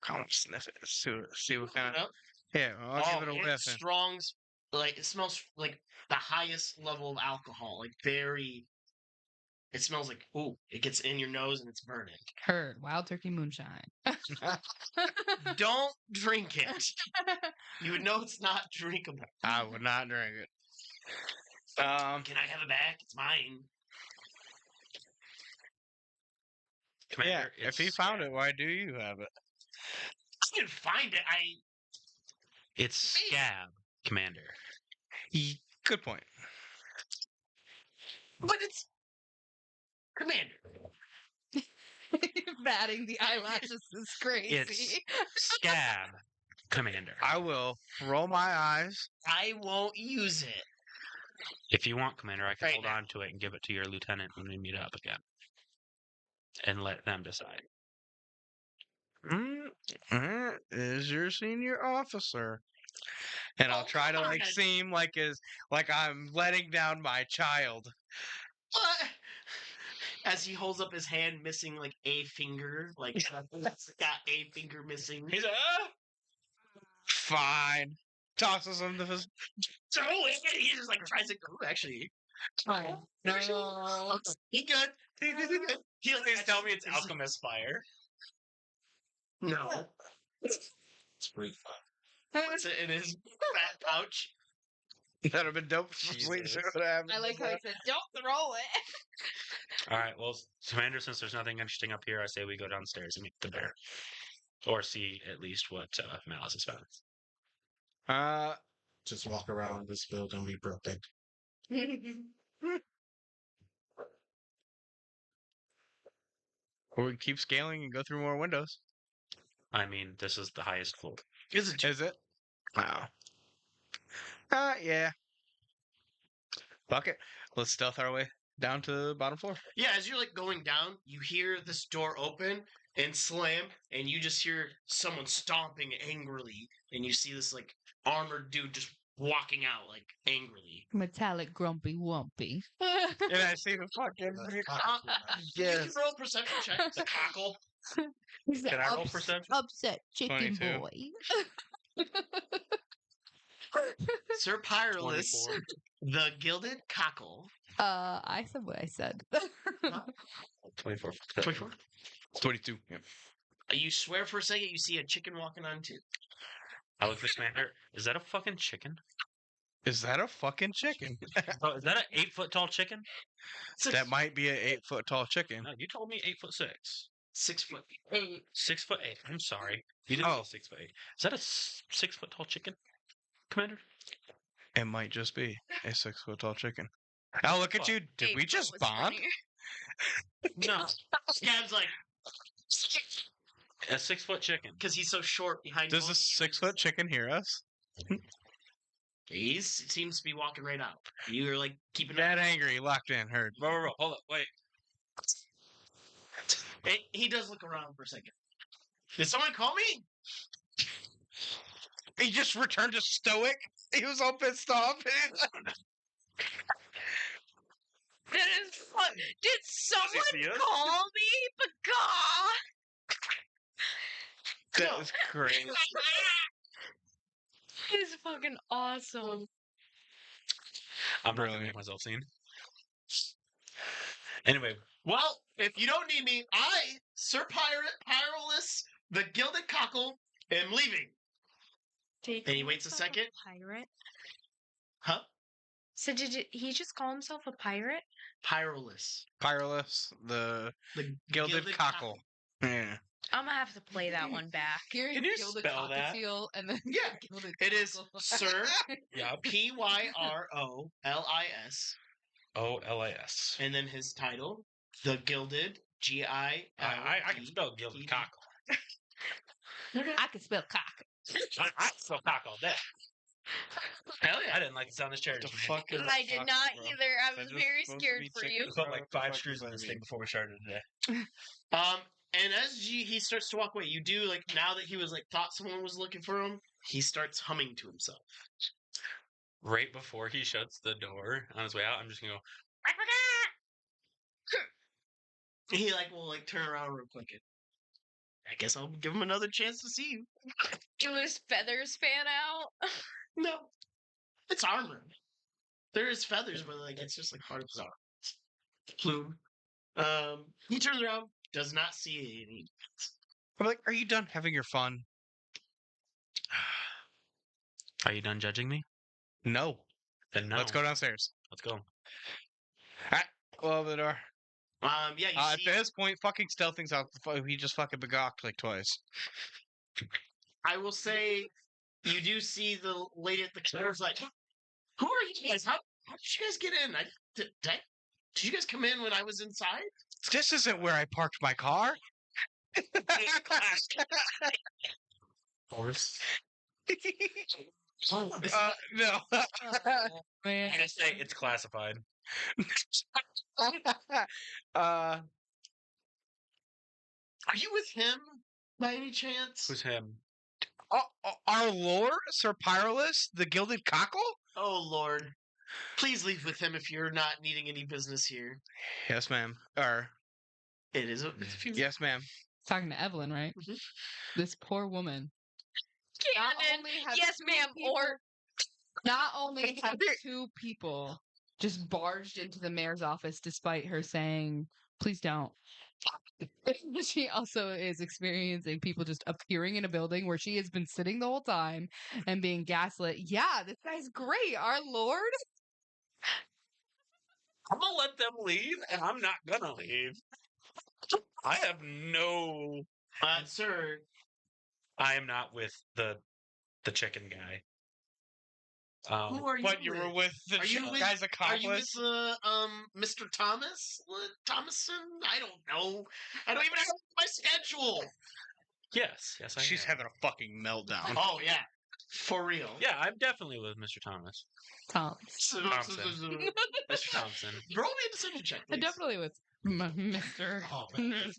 Come on, sniff it. See what kind Open of. it up. Yeah, I'll Oh, give it a it's whiff. strong. Like it smells like the highest level of alcohol. Like very. It smells like it gets in your nose and it's burning. Heard. Wild turkey moonshine. Don't drink it. You would know it's not drinkable. I would not drink it. Can I have it back? It's mine. Commander, Yeah. If he found it, why do you have it? I didn't find it. It's Scab, Commander. Good point. But it's Commander. Batting the eyelashes is crazy. It's Scab, Commander. I will roll my eyes. I won't use it. If you want, Commander, I can Right hold now. on to it and give it to your lieutenant when we meet up again. And let them decide. Is your senior officer? And I'll try to come on. seem like I'm letting down my child. What? As he holds up his hand, missing like a finger, like that's got a finger missing. He's like, Fine. Tosses him to his. Throw it. He just like tries to go. Actually, no, he good. He good. He like, please tell me it's Alchemist Fire. No, It's pretty fun. puts it in his fat pouch. That'd have been dope. Sweet Jesus. shit would happen. I like how he said, "Don't throw it." All right. Well, Commander, since there's nothing interesting up here, I say we go downstairs and meet the bear, or see at least what Malice has found. Just walk around this building we broken. Or we keep scaling and go through more windows. I mean, this is the highest floor. Is it? Is it? Wow. Yeah. Fuck it. Let's stealth our way down to the bottom floor. Yeah, as you're like going down, you hear this door open and slam, and you just hear someone stomping angrily, and you see this like armored dude just walking out like angrily. Metallic grumpy wumpy. And I see the fucking. You can roll a perception check. It's a cockle. He's Can the I roll perception? upset chicken 22. boy. Sir Pyrolus, 24. the gilded cockle. I said what I said. 24. 24. 22. Yeah. You swear for a second you see a chicken walking on too. I look at the commander. Is that a fucking chicken? Is that a fucking chicken? Oh, is that an 8-foot tall chicken? That might be an 8-foot tall chicken. No, you told me 8'6". 6 foot. 6'8". I'm sorry. You didn't say 6'8". Is that a 6-foot tall chicken, Commander? It might just be a 6-foot tall chicken. Now look at you. Did we just bond? No, Scab's like, a 6-foot chicken. because he's so short behind. Does a 6-foot chicken hear us? He seems to be walking right out. You're like keeping That angry, locked in, heard. Bro, hold up, wait. He does look around for a second. Did someone call me? He just returned to stoic. He was all pissed off. That is fun. Did see someone us? call me? Baga! That was crazy. It's fucking awesome. I'm not gonna Brilliant. make myself seen. Anyway, Well, if you don't need me, I, Sir Pyrolus, the gilded cockle, am leaving. Did And he waits a second. Pirate? Huh? So did he just call himself a pirate? Pyrolus. Pyrolus, the The gilded cockle. Yeah. I'm gonna have to play that one back. Hearing Can you gilded spell that? cockatiel and then Yeah, gilded It is cockle. Sir yeah, Pyrolis, OLIS. and then his title, the gilded I can spell gilded cockle. I can spell cock. I can spell cock all day. Hell yeah. I didn't like the sound of cherries. What the fuck is I did fuck, not bro? either. I That was just very supposed to scared be for chicken. you. We put like What the 5 fuck screws does in that this mean? thing before we started today. And as he starts to walk away, you do like now that he was like thought someone was looking for him, he starts humming to himself. Right before he shuts the door on his way out, I'm just gonna go. He like will like turn around real quick. And, I guess I'll give him another chance to see you. Do his feathers fan out? No, it's armor. There is feathers, but like it's just like part of his armor. Plume. He turns around, does not see any. I'm like, are you done having your fun? Are you done judging me? No. Then no. Let's go downstairs. Let's go. We'll open the door. Yeah, you At see. this point, fucking stealthing's out. He just fucking begocked like twice. I will say, you do see the lady at the counter's like, "Who are you guys? How did you guys get in? Did you guys come in when I was inside?" This isn't where I parked my car. Horse. No. Man. I just say it's classified. Are you with him by any chance? Who's him? Our lord, Sir Pyrolus, the gilded cockle? Oh Lord, please leave with him if you're not needing any business here. Yes, ma'am. It is. It's a few. Yes, ma'am. Talking to Evelyn, right? Mhm. This poor woman. Not Cannon. only have Yes, two ma'am. people- Or Not only have 2 people just barged into the mayor's office despite her saying, please don't. She also is experiencing people just appearing in a building where she has been sitting the whole time and being gaslit. Yeah, this guy's great, our lord. I'm gonna let them leave, and I'm not gonna leave. I have no. Sir, I am not with the chicken guy. who are you But you were with the Are you with- guy's Are you with accomplice. Mr. Thomas? Thomason? I don't know. I don't even have my schedule. Yes, I She's am. having a fucking meltdown. Oh yeah, for real. Yeah, I'm definitely with Mr. Thomas. Thompson. Thompson. Mr. Thompson. Roll me a deception check, please. Definitely with Mr. Oh, man.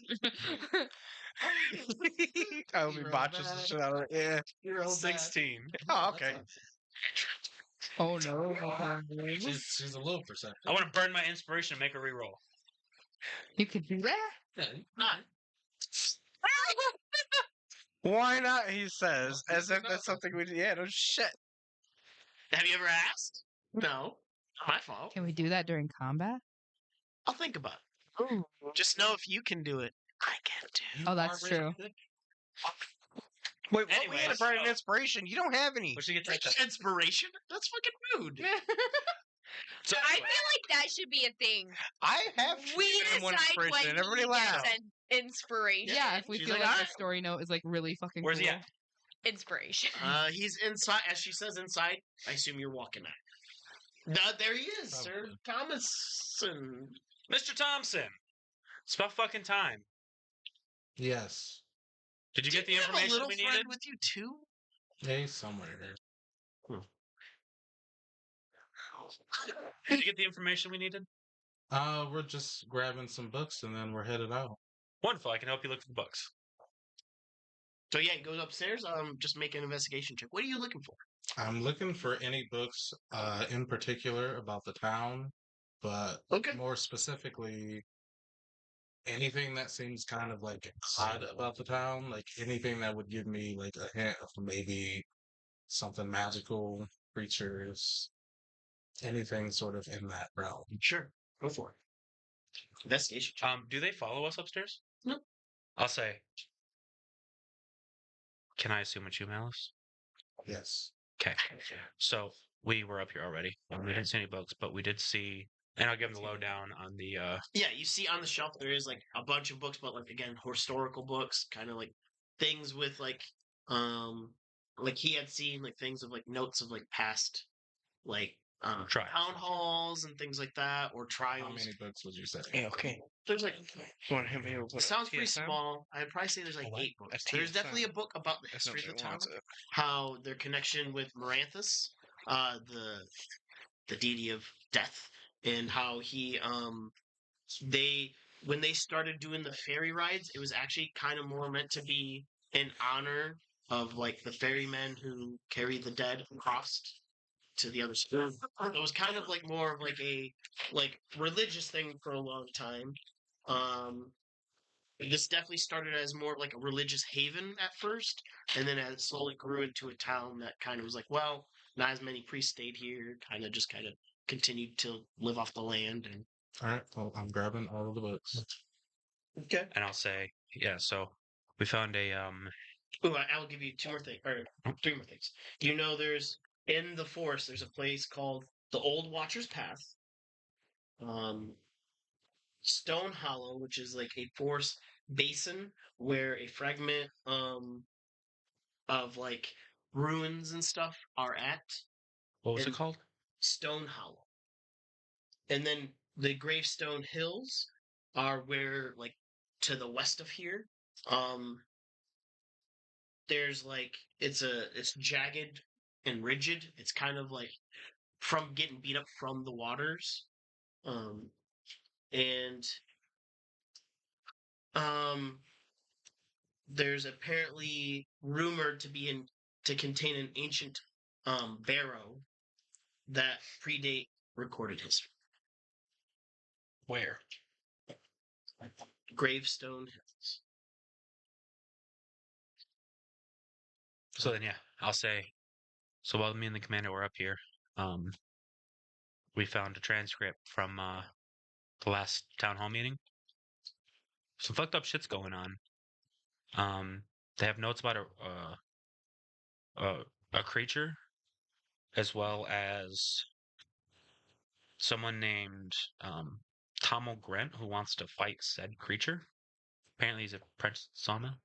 I hope he Hero botches the bad. shit out of it. Yeah. You're all bad. 16. Oh, okay. Oh no. She's a little perceptive. I want to burn my inspiration and make a reroll. You could do that. Yeah, not. Why not? He says, as if that's something we. Yeah, no shit. Have you ever asked? No. Not my fault. Can we do that during combat? I'll think about it. Just know if you can do it, I can too. Oh, that's true. Wait, what? Anyway, We had to burn an so- inspiration. You don't have any. What should get Like that? inspiration? That's fucking rude. So I anyway, feel like that should be a thing. I have We given him one decide when inspiration, and everybody he laughs. gets an inspiration. Yeah, if we She's feel like, like our "Alright." story note is like really fucking where's cool. he at? Inspiration. He's inside. As she says, inside. I assume you're walking at. There he is, Sir Thomason. Mr. Thompson. It's about fucking time. Yes. Did you get the Didn't have a information little we friend needed? with you too? He's somewhere here. Did you get the information we needed? We're just grabbing some books and then we're headed out. Wonderful. I can help you look for the books. So yeah, he goes upstairs. Just make an investigation check. What are you looking for? I'm looking for any books in particular about the town, but Okay. more specifically, anything that seems kind of like odd about the town, like anything that would give me like a hint of maybe something magical, creatures, anything sort of in that realm. Sure, go for it. Investigation check. Do they follow us upstairs? No. I'll say. Can I assume it's you, Malice? Yes. Okay. So we were up here already. We didn't see any books, but we did see. And I'll give them the lowdown on the. Yeah, you see on the shelf there is like a bunch of books, but like again, historical books, kind of like things with like he had seen like things of like notes of like past like Trials. town halls and things like that, or How trials. many books would you say? Yeah, okay. There's like You want to hit me over it with sounds pretty TSM? small. I'd probably say there's like Oh, what? 8 books. A There's definitely a TSM. book about the That's history of the nobody town, wants it. how their connection with Maranthus, the deity of death, and how he they when they started doing the ferry rides, it was actually kind of more meant to be in honor of like the ferrymen who carried the dead across to the other side. It was kind of like more of like a like religious thing for a long time. This definitely started as more of like a religious haven at first, and then as it slowly grew into a town that kind of was like, well, not as many priests stayed here, kind of continued to live off the land. And All right. Well, I'm grabbing all of the books. okay, And I'll say, yeah. So we found a ooh, I'll give you 2 more things or 3 more things. You know, there's in the forest. There's a place called the Old Watcher's Path. Stone Hollow, which is like a forest basin where a fragment of like ruins and stuff are at. what was And- it called? Stone Hollow. And then the Gravestone Hills are where like to the west of here. There's like it's jagged and rigid. It's kind of like from getting beat up from the waters. And there's apparently rumored to contain an ancient barrow that predate recorded history. Where? Gravestone Hills. So then, yeah, I'll say. So while me and the commander were up here, we found a transcript from the last town hall meeting. some fucked up shit's going on. They have notes about a creature, as well as someone named Tom O'Grent who wants to fight said creature. Apparently, he's a Prince Sawmill.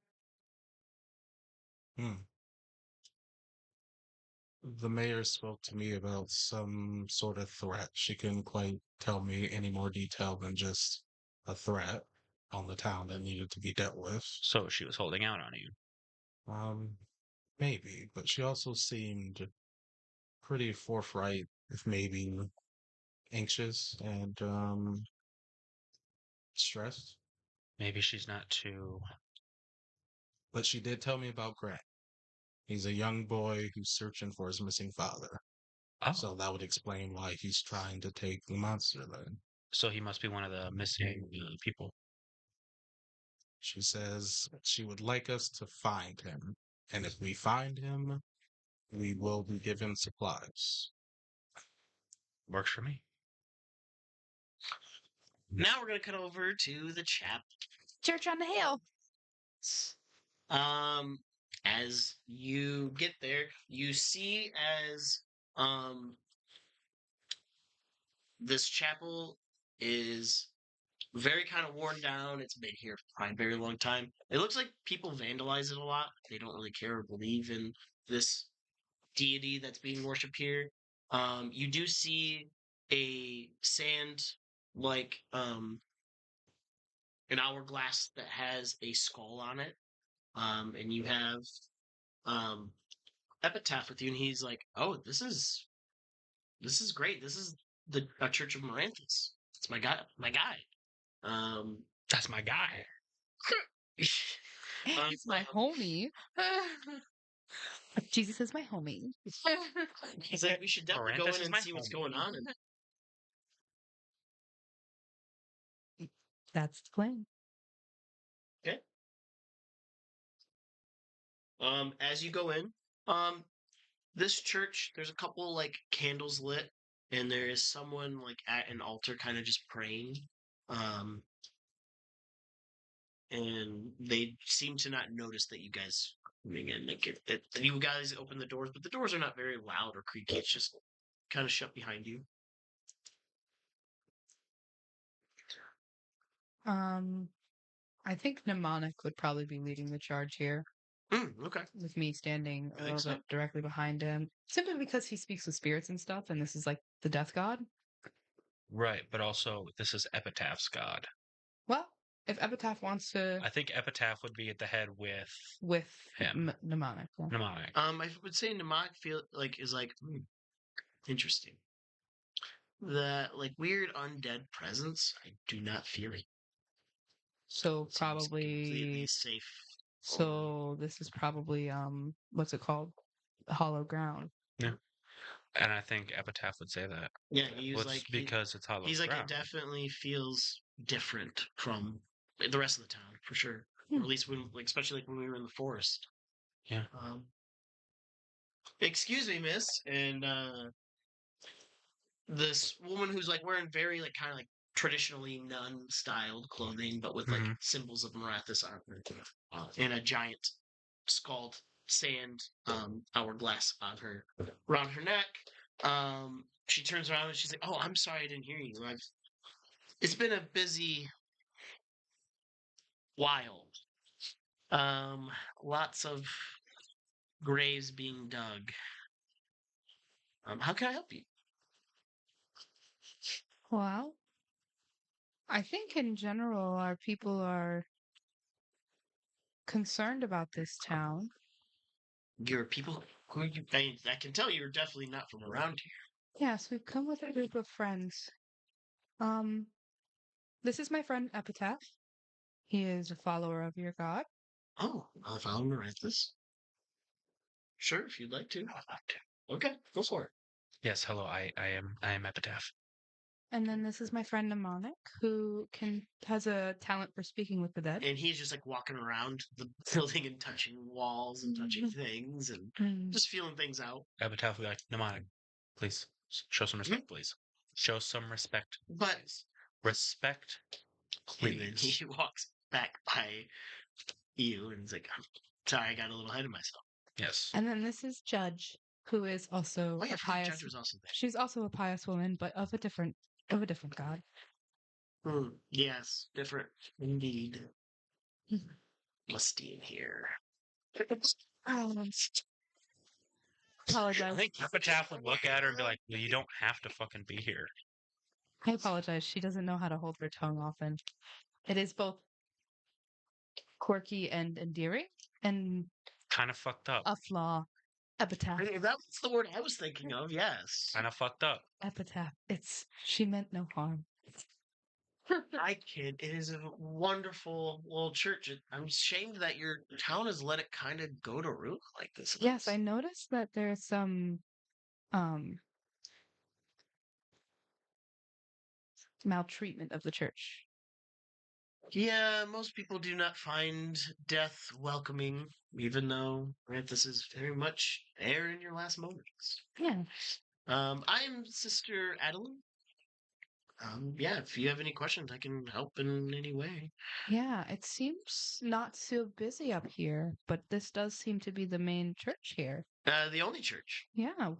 The mayor spoke to me about some sort of threat. She couldn't quite tell me any more detail than just a threat on the town that needed to be dealt with. So she was holding out on you. Maybe, but she also seemed pretty forthright, if maybe anxious and stressed. Maybe she's not too. But she did tell me about Grant. He's a young boy who's searching for his missing father. Oh, So that would explain why he's trying to take the monster then. so he must be one of the missing people. She says she would like us to find him. And if we find him, we will be given supplies. Works for me. Now we're gonna cut over to the chap. Church on the hill. As you get there, you see as this chapel is very kind of worn down. It's been here for probably a very long time. It looks like people vandalize it a lot. They don't really care or believe in this deity that's being worshipped here. You do see a sand like an hourglass that has a skull on it. And you have Epitaph with you, and he's like, "Oh, this is great. This is the Church of Maranthus. It's my guy, That's my guy. It's my homie. Jesus is my homie. He's like, we should definitely go Maranthus in is and my see what's homie. going on. And, That's the plan. as you go in, this church, there's a couple like candles lit, and there is someone like at an altar, kind of just praying. And they seem to not notice that you guys are coming in. Like you guys open the doors, but the doors are not very loud or creaky. It's just kind of shut behind you. I think Mnemonic would probably be leading the charge here, Okay. with me standing I a think little so. bit directly behind him, simply because he speaks with spirits and stuff, and this is like the death god. Right, but also this is Epitaph's god. Well, if Epitaph wants to, I think Epitaph would be at the head with him. Mnemonic. Yeah. Mnemonic. I would say Mnemonic is like interesting. The like weird undead presence, I do not feel it. So Seems probably, completely safe. so this is probably what's it called? Hollow ground. And I think Epitaph would say that. Yeah, he's Well, like it's because it's hollow he's like ground. it definitely feels different from the rest of the town for sure. Or at least when, like, especially like when we were in the forest. Yeah. Excuse me, miss, and this woman who's like wearing very like kind of like traditionally nun-styled clothing, but with like Mhm. symbols of Marathis on her, and a giant scald sand hourglass on her around her neck. She turns around and she's like, "Oh, I'm sorry, I didn't hear you. It's been a busy while. Lots of graves being dug. How can I help you?" Well, I think in general our people are concerned about this town. Your people? Who are you? I can tell you're definitely not from around here. Yes, we've come with a group of friends. This is my friend Epitaph. He is a follower of your god. Oh, I'll follow Marathis. Sure, if you'd like to. I would like to. Okay, go for it. Yes, hello, I am Epitaph. And then this is my friend Mnemonic, who has a talent for speaking with the dead. And he's just like walking around the building and touching walls and touching things and just feeling things out. Epitaph would be like, Mnemonic, please, show some respect, please. Show some respect. But Respect, and then please. he walks back by you, and he's like, "I'm sorry, I got a little ahead of myself." Yes. And then this is Judge, who is also Oh yeah, a pious. Judge was also there. She's also a pious woman, but of a different god. Yes, different indeed. Mhm. Musty in here. Um, I apologize. think Epitaph would look at her and be like, well, you don't have to fucking be here. I apologize. She doesn't know how to hold her tongue often. It is both quirky and endearing, and Kind of fucked up. a flaw. Epitaph. That was the word I was thinking of. Yes. Kind of fucked up. Epitaph. She meant no harm. I kid. It is a wonderful little church. I'm ashamed that your town has let it kind of go to ruin like this. Yes, I noticed that there's some um maltreatment of the church. Yeah, most people do not find death welcoming, even though this is very much there in your last moments. Yeah. I'm Sister Adeline. Yeah, if you have any questions, I can help in any way. Yeah, it seems not so busy up here, but this does seem to be the main church here. The only church. Yeah,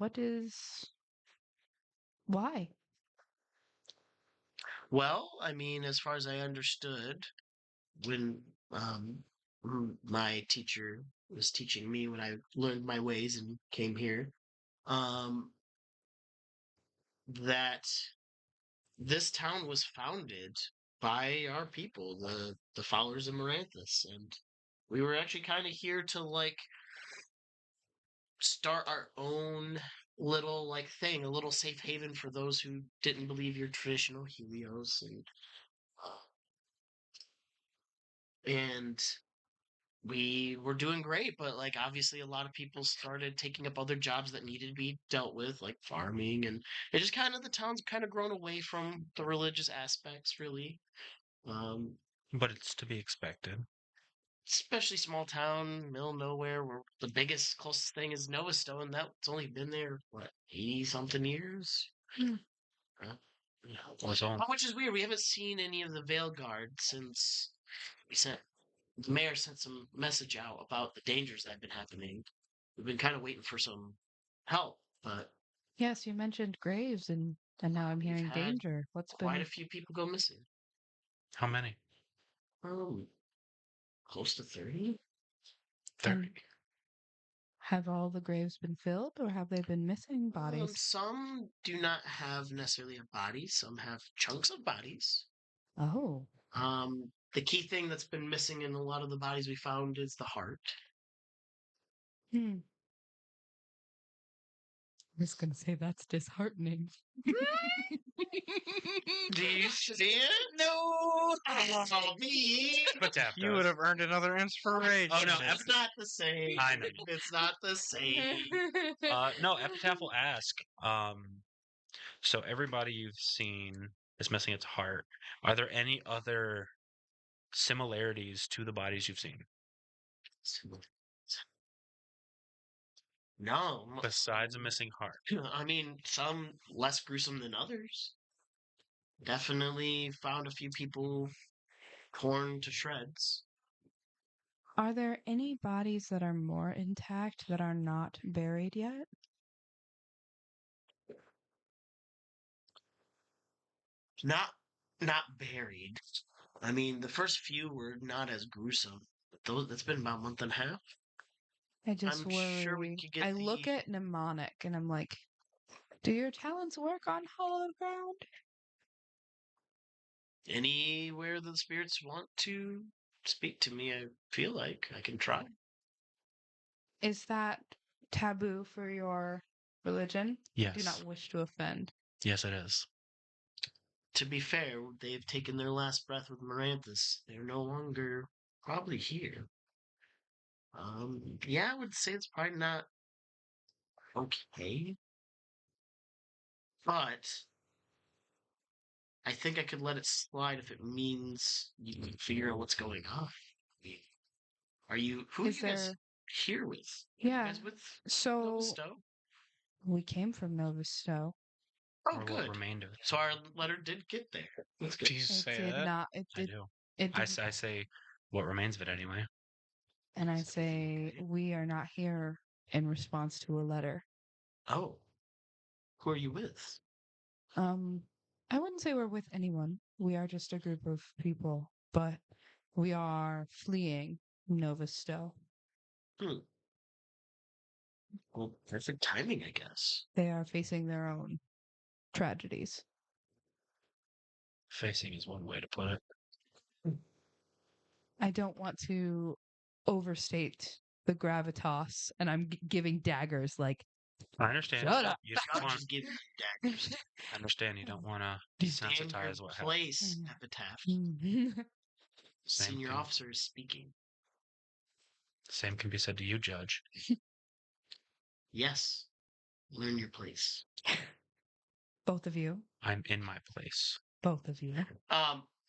why? Well, I mean, as far as I understood, when my teacher was teaching me when I learned my ways and came here, um, that this town was founded by our people, the followers of Maranthus, and we were actually kind of here to like start our own little like thing, a little safe haven for those who didn't believe your traditional Helios, and we were doing great, but like obviously a lot of people started taking up other jobs that needed to be dealt with, like farming, and it just kind of the town's kind of grown away from the religious aspects, really. Um, But it's to be expected. Especially small town, middle of nowhere, where the biggest closest thing is Nova Stone. That's only been there what 80 something years. Hmm. Huh? Yeah. Was all. Which is weird. We haven't seen any of the Veil Guard since we sent the mayor sent some message out about the dangers that have been happening. We've been kind of waiting for some help, but Yes, you mentioned graves, and now I'm we've hearing had danger. What's quite a been few people go missing. How many? Close to 30. 30. and have all the graves been filled, or have they been missing bodies? Some do not have necessarily a body. Some have chunks of bodies. Oh, The key thing that's been missing in a lot of the bodies we found is the heart. hmm. I was gonna say that's disheartening. Do you see it? No. Me. Epitaph You would does. have earned another inspiration. Oh, no, It's not the same. I know. It's not the same. No, Epitaph will ask. So everybody you've seen is missing its heart. Are there any other similarities to the bodies you've seen No. besides a missing heart? I mean, some less gruesome than others. Definitely found a few people torn to shreds. Are there any bodies that are more intact that are not buried yet? Not buried. I mean, the first few were not as gruesome. But that's been about a month and a half. I just I'm worry. sure we could get I look at mnemonic and I'm like, do your talents work on hollow ground? anywhere the spirits want to speak to me. I feel like I can try. Is that taboo for your religion? Yes. Do not wish to offend. Yes, it is. To be fair, they've taken their last breath with Maranthus. They're no longer probably here. Yeah, I would say it's probably not okay, but I think I could let it slide if it means you can figure out what's going on. I mean, who are Is you guys there? here with? Yeah. You guys with So Nova Stowe? we came from Nova Stowe. Oh, Or what good. remained of it. So our letter did get there. That's good. Jesus It say did that. not. It I did. do. It I did. say what remains of it anyway. And I say, we are not here in response to a letter. Oh. Who are you with? I wouldn't say we're with anyone. We are just a group of people, but we are fleeing Nova Stowe. Hmm. Well, perfect timing, I guess. They are facing their own tragedies. Facing is one way to put it. I don't want to overstate the gravitas, and I'm giving daggers like, I understand. shut up. You don't God want, just give you daggers. I understand you don't want to Stand your desensitize what happened. place, Mhm. Epitaph. Same Senior thing. officer is speaking. Same can be said to you, Judge. Yes. Learn your place. Both of you. I'm in my place. Both of you.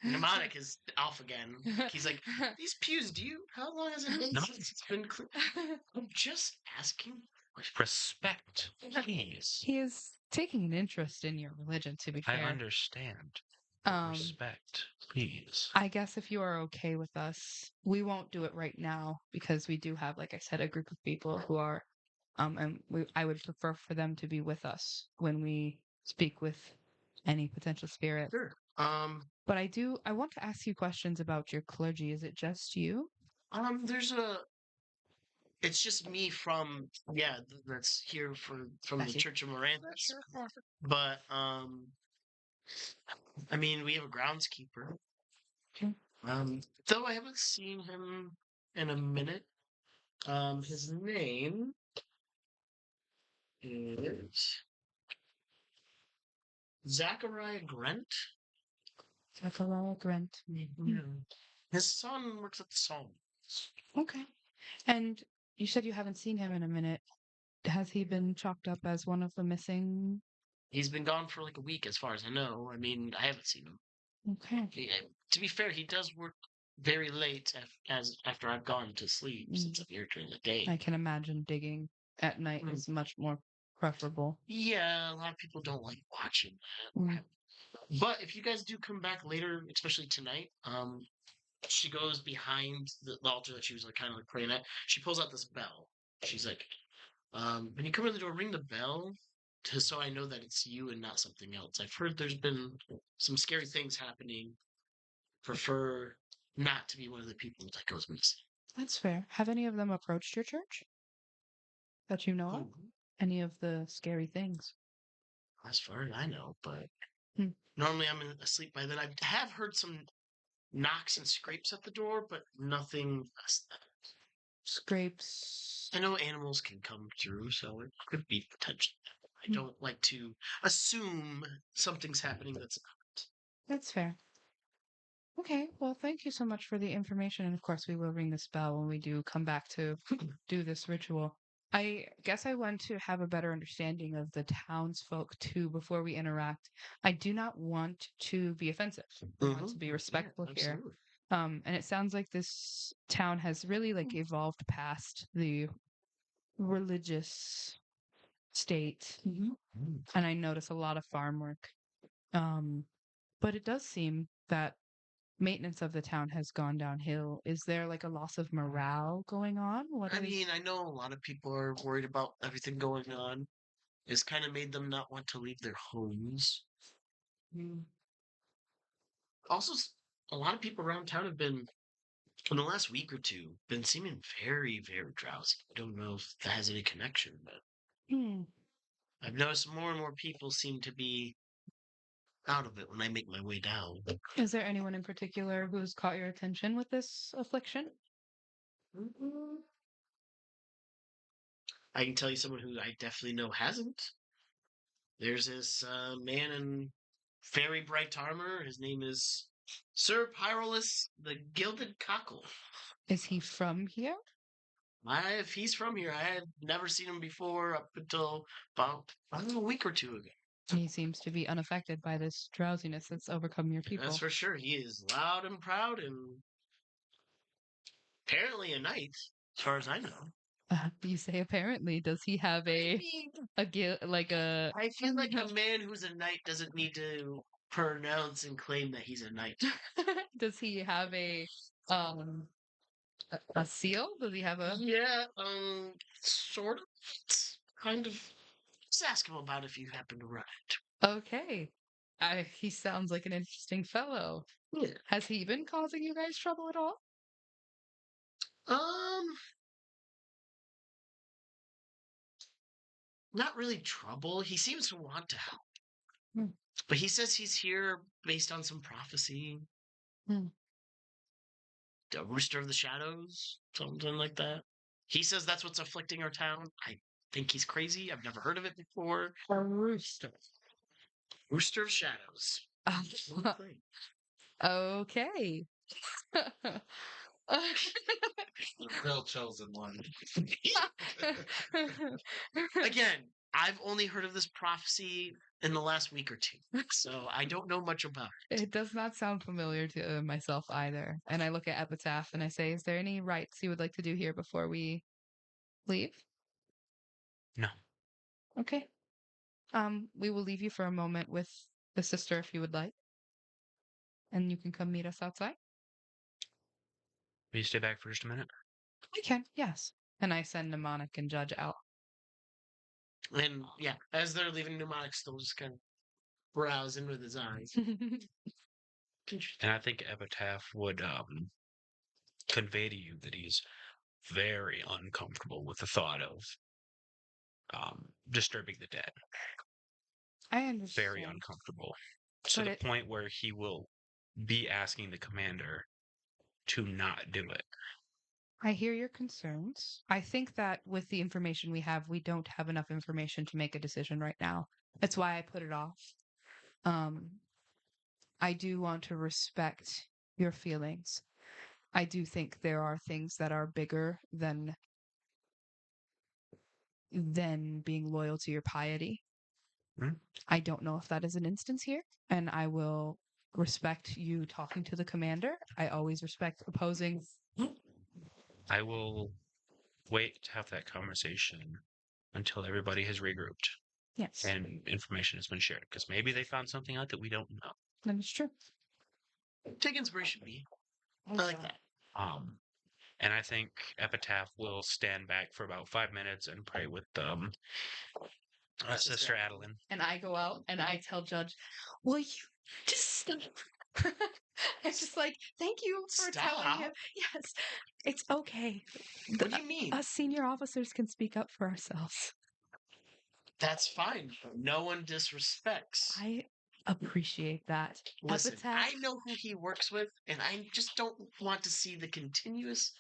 Mnemonic is off again. He's like, these pews, how long has it been No. since it's been clean? I'm just asking. Respect, please. He is taking an interest in your religion, to be I fair. understand. Um, Respect, please. I guess if you are okay with us, we won't do it right now because we do have, like I said, a group of people who are, I would prefer for them to be with us when we speak with any potential spirit. Sure. But I want to ask you questions about your clergy. Is it just you? It's just me from, that's here from That's the you. Church of Moranthus. But, I mean, we have a groundskeeper. Okay. Though I haven't seen him in a minute. His name is Zachariah Grant. Zachariah Grant. His son works at the Psalm. Okay. And you said you haven't seen him in a minute. Has he been chalked up as one of the missing? He's been gone for like a week, as far as I know. I mean, I haven't seen him. Okay. To be fair, he does work very late after I've gone to sleep, since I'm here during the day. I can imagine digging at night is much more preferable. Yeah, a lot of people don't like watching that. Mm. But if you guys do come back later, especially tonight, she goes behind the altar that she was like kind of like praying at. She pulls out this bell. She's like, when you come in the door, ring the bell so I know that it's you and not something else. I've heard there's been some scary things happening. Prefer not to be one of the people that goes missing. That's fair. Have any of them approached your church that you know of? Any of the scary things? As far as I know, but Hmm. normally I'm asleep by then. I have heard some knocks and scrapes at the door, but nothing. Scrapes. I know animals can come through, so it could be potential. I don't like to assume something's happening that's not. That's fair. Okay, well, thank you so much for the information. And of course, we will ring this bell when we do come back to do this ritual. I guess I want to have a better understanding of the townsfolk too before we interact. I do not want to be offensive. I want to be respectful here. Absolutely. And it sounds like this town has really like evolved past the religious state. And I notice a lot of farm work. But it does seem that maintenance of the town has gone downhill. Is there like a loss of morale going on? I mean, I know a lot of people are worried about everything going on. It's kind of made them not want to leave their homes. Also, a lot of people around town have been, in the last week or two, been seeming very, very drowsy. I don't know if that has any connection, but I've noticed more and more people seem to be out of it when I make my way down. Is there anyone in particular who's caught your attention with this affliction? I can tell you someone who I definitely know hasn't. There's this man in very bright armor. His name is Sir Pyrolus the Gilded Cockle. Is he from here? If he's from here, I had never seen him before up until about a week or two ago. He seems to be unaffected by this drowsiness that's overcome your people. That's for sure. He is loud and proud and apparently a knight, as far as I know. You say apparently. Does he have a like a? I feel like a man who's a knight doesn't need to pronounce and claim that he's a knight. Does he have a A seal? Does he have a? Yeah, sort of. Kind of. Just ask him about if you happen to run it. Okay. He sounds like an interesting fellow. Yeah. Has he been causing you guys trouble at all? Um, not really trouble. He seems to want to help. Hmm. But he says he's here based on some prophecy. Hmm. The Rooster of the Shadows, something like that. He says that's what's afflicting our town. I think he's crazy. I've never heard of it before. A rooster. Rooster of Shadows. Okay. The real chosen one. Again, I've only heard of this prophecy in the last week or two, so I don't know much about it. It does not sound familiar to myself either. And I look at Epitaph and I say, "Is there any rites you would like to do here before we leave?" No. Okay. We will leave you for a moment with the sister if you would like, and you can come meet us outside. Will you stay back for just a minute? I can, yes. And I send Mnemonic and Judge out. And yeah, as they're leaving, Mnemonic still just kind of browsing with his eyes. And I think Epitaph would convey to you that he's very uncomfortable with the thought of disturbing the dead. I understand. Very uncomfortable. To But the it- point where he will be asking the commander to not do it. I hear your concerns. I think that with the information we have, we don't have enough information to make a decision right now. That's why I put it off. I do want to respect your feelings. I do think there are things that are bigger than being loyal to your piety. Hmm? I don't know if that is an instance here, and I will respect you talking to the commander. I always respect opposing. I will wait to have that conversation until everybody has regrouped Yes, and information has been shared. Because maybe they found something out that we don't know. that is true. Take inspiration, B. I like that. And I think Epitaph will stand back for about 5 minutes and pray with Sister Adeline. And I go out and I tell Judge, "Will you just stop?" It's just like, "Thank you for telling him." Yes, it's okay. What do you mean? Us senior officers can speak up for ourselves. That's fine. No one disrespects. I appreciate that. Listen, Epitaph, I know who he works with, and I just don't want to see the continuous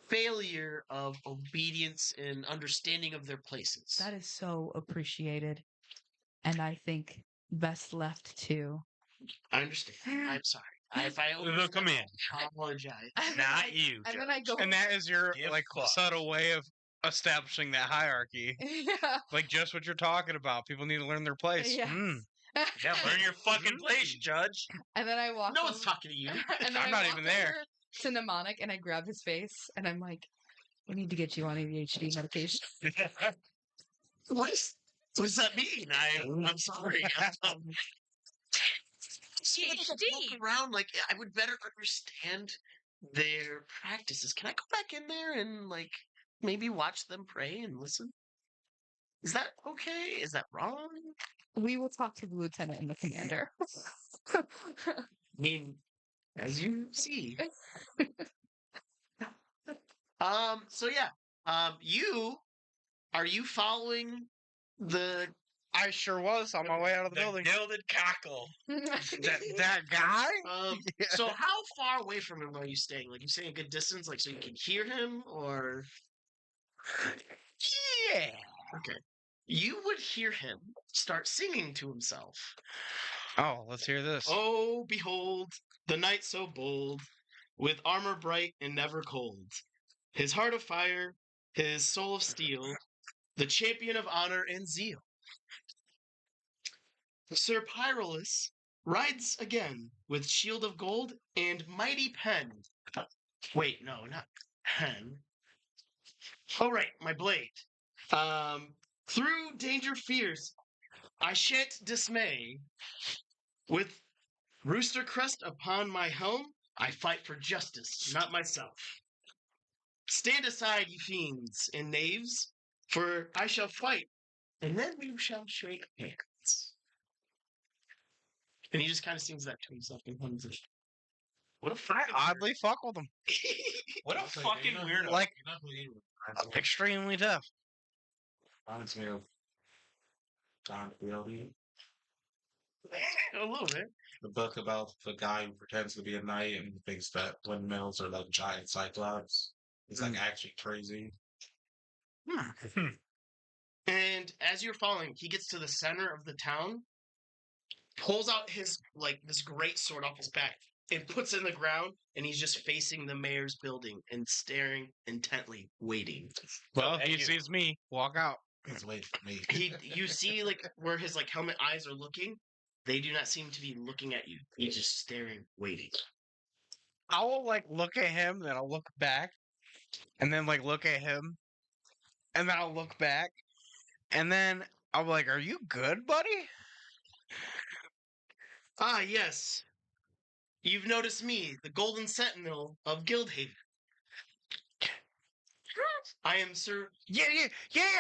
failure of obedience and understanding of their places. that is so appreciated. And I think best left to. I understand. I'm sorry. If I Look, come in. I apologize. Not you. And then I go. And that is your Give like fuck. subtle way of establishing that hierarchy. Yeah. Like just what you're talking about. People need to learn their place. Yes. Yeah, learn your fucking place, Judge. And then I walk. No one's over- talking to you. And then I'm I not walk even there. over to Mnemonic and I grab his face and I'm like, "We need to get you on ADHD medication." What does that mean? I'm sorry. PhD. Look around like I would better understand their practices. Can I go back in there and like maybe watch them pray and listen? Is that okay? Is that wrong? We will talk to the lieutenant and the commander. I mean, as you see. So yeah. Are you following the I sure was on my way out of the building. gilded cockle. That guy? Yeah. So how far away from him are you staying? Like you staying a good distance, like so you can hear him, or Yeah. okay. You would hear him start singing to himself. Oh, let's hear this. Oh, behold, the knight so bold, with armor bright and never cold, his heart of fire, his soul of steel, the champion of honor and zeal. Sir Pyrolus rides again with shield of gold and mighty pen. Wait, no, not pen. Oh, right, my blade. Through danger fears, I shan't dismay. With rooster crest upon my helm, I fight for justice, not myself. Stand aside, ye fiends and knaves, for I shall fight, and then we shall shake hands. And he just kind of sings that to himself and hums it. What a I fucking oddly fuck with him. What a fucking weirdo. Like, You know who he reminds me of? extremely tough. Reminds me of Don Quixote, A little bit. the book about the guy who pretends to be a knight and thinks that windmills are like giant cyclops. He's like actually crazy. And as you're following, he gets to the center of the town, pulls out his this great sword off his back, and puts it in the ground, and he's just facing the mayor's building and staring intently, waiting. Well, at he you. sees me walk out. He's waiting for me. You see where his helmet eyes are looking, they do not seem to be looking at you. He's just staring, waiting. I will look at him, then I'll look back, and then look at him, and then I'll look back, and then I'll be like, "Are you good, buddy?" Ah, yes. You've noticed me, the Golden Sentinel of Guildhaven. I am Sir. Yeah.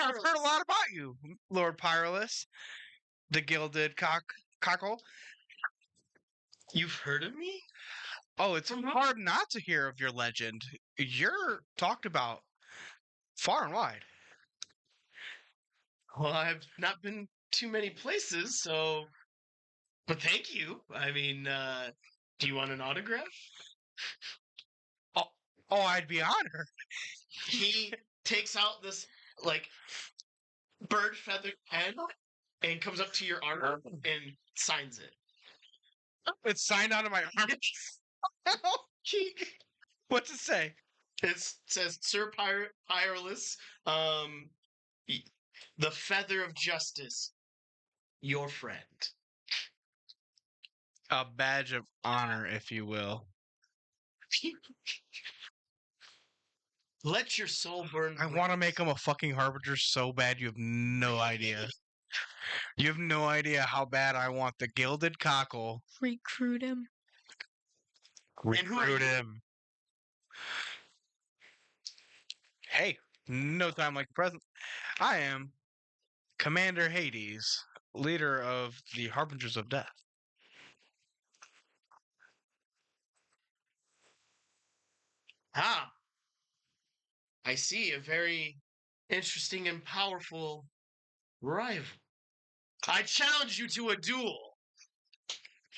I've heard a lot about you, Lord Pyrolus, the gilded cockle. You've heard of me? Oh, it's hard not to hear of your legend. You're talked about far and wide. Well, I've not been too many places, so. But thank you. I mean, do you want an autograph? Oh, I'd be honored. He takes out this bird feather pen and comes up to your arm and signs it. It's signed onto my arm. What's it say? It says Sir Pyrolus, the feather of justice, your friend. A badge of honor, if you will. Let your soul burn. I want to make him a fucking harbinger so bad you have no idea. You have no idea how bad I want the gilded cockle. Recruit him. And who are Recruit you? him. Hey, no time like the present. I am Commander Hades, leader of the Harbingers of Death. Ah, I see. A very interesting and powerful rival. I challenge you to a duel.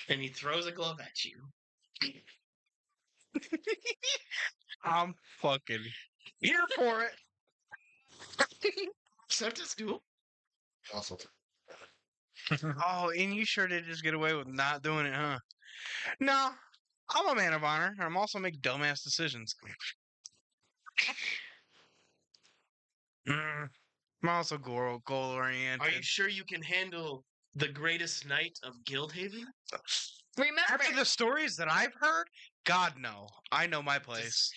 And he throws a glove at you. I'm fucking here for it. Accept his duel. Also, Oh, and you sure did just get away with not doing it, huh? No, I'm a man of honor, and I'm also make dumbass decisions. I'm also goal oriented. Are you sure you can handle the greatest knight of Guildhaven? Remember, After the stories that I've heard, God no, I know my place.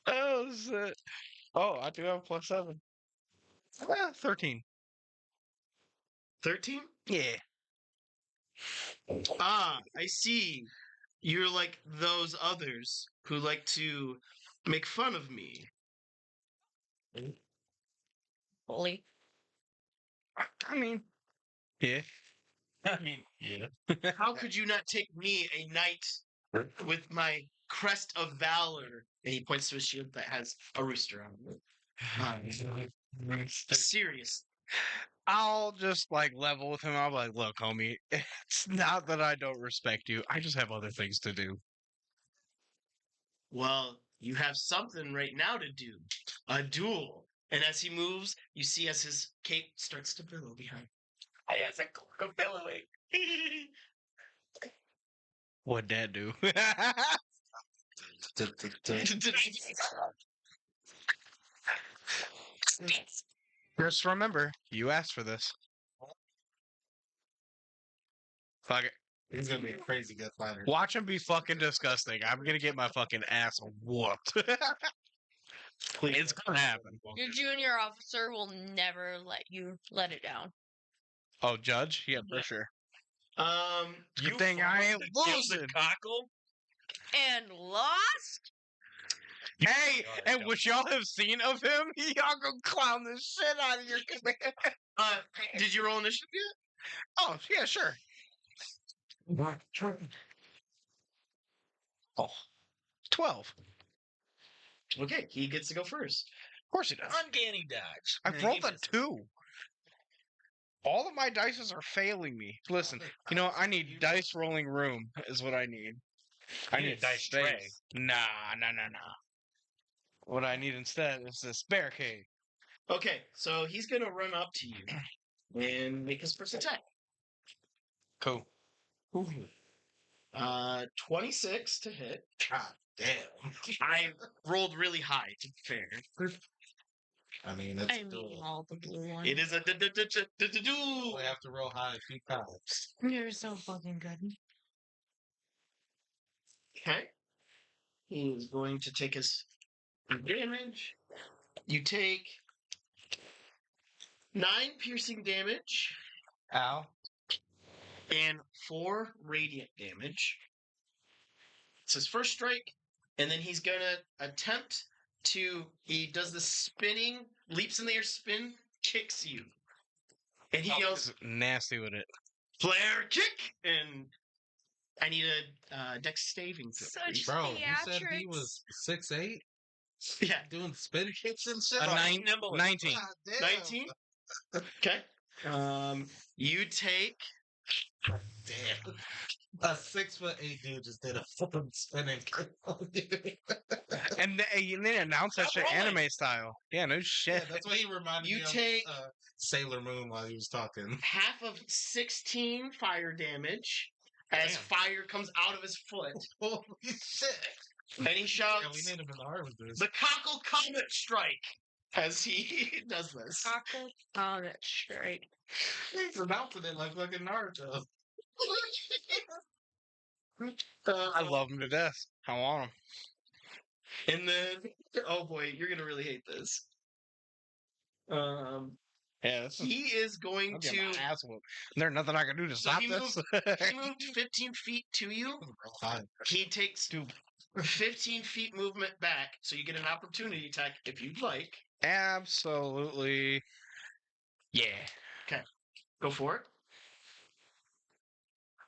Oh shit! Oh, I do have a +7. 13. 13? Yeah. Ah, I see. You're like those others who like to make fun of me. bully. I mean, yeah. I mean, yeah. How could you not take me, a knight, with my crest of valor? And he points to a shield that has a rooster on it. Serious. I'll just level with him. I'll be like, look, homie, it's not that I don't respect you. I just have other things to do. Well, you have something right now to do. A duel. And as he moves, you see as his cape starts to billow behind. Yes, a cloak of billowing. What'd Dad do? Just remember, you asked for this. Fuck it. he's gonna be a crazy good fighter. Watch him be fucking disgusting. I'm gonna get my fucking ass whooped. It's gonna happen. Your junior officer will never let it down. Oh, Judge? Yeah, for sure. Um, Good thing I ain't the losing. cockle. And lost? Hey, Oh, and don't. what y'all have seen of him, y'all gonna clown the shit out of your command. Did you roll initiative yet? Oh, yeah, sure. Oh, 12. Okay, he gets to go first. Of course he does. Uncanny dodge. I've Yeah, rolled he a missed. 2. All of my dices are failing me. Listen, you know, I need dice rolling room is what I need. I You need need a dice space. tray. Nah. What I need instead is this barricade. Okay, so he's gonna run up to you and make his first attack. Cool. 26 to hit. God damn. I rolled really high, to be fair. I mean, it's I a mean, duel. all the blue ones. It is a You duel. have to roll high a few times. You're so fucking good. Okay. He is going to take his damage. You take 9 piercing damage Ow. and 4 radiant damage. It's his first strike, and then he's gonna attempt to. He does the spinning, leaps in the air, spin, kicks you, and he yells, He's nasty with it. "Flare kick!" And I need a dex saving throw. Such please. Bro, you said he theatrics. was 6'8", Yeah, doing spin kicks and shit. A Like, 19. God damn. 19. Okay. You take. Damn. A 6'8" dude just did a fucking spinning kick on you. And they announced that Stop shit rolling. anime style. Yeah, no Yeah, shit. that's what he reminded You me take- of Sailor Moon while he was talking. half of 16 fire damage as Damn. fire comes out of his foot, Holy shit. and he Yeah, shouts, we need him in the Harbingers. "The cockle comet strike!" as he does this. Taco. Oh, that's right. He's pronouncing it like fucking Naruto. I love him to death. I want him. And then, oh boy, you're gonna really hate this. Yeah, this is. He is going I'll get to. my ass whooped. There's nothing I can do to So stop he this. He moved 15 feet to you. Hi. He takes 15 feet movement back, so you get an opportunity attack if you'd like. Absolutely. Yeah. Go for it.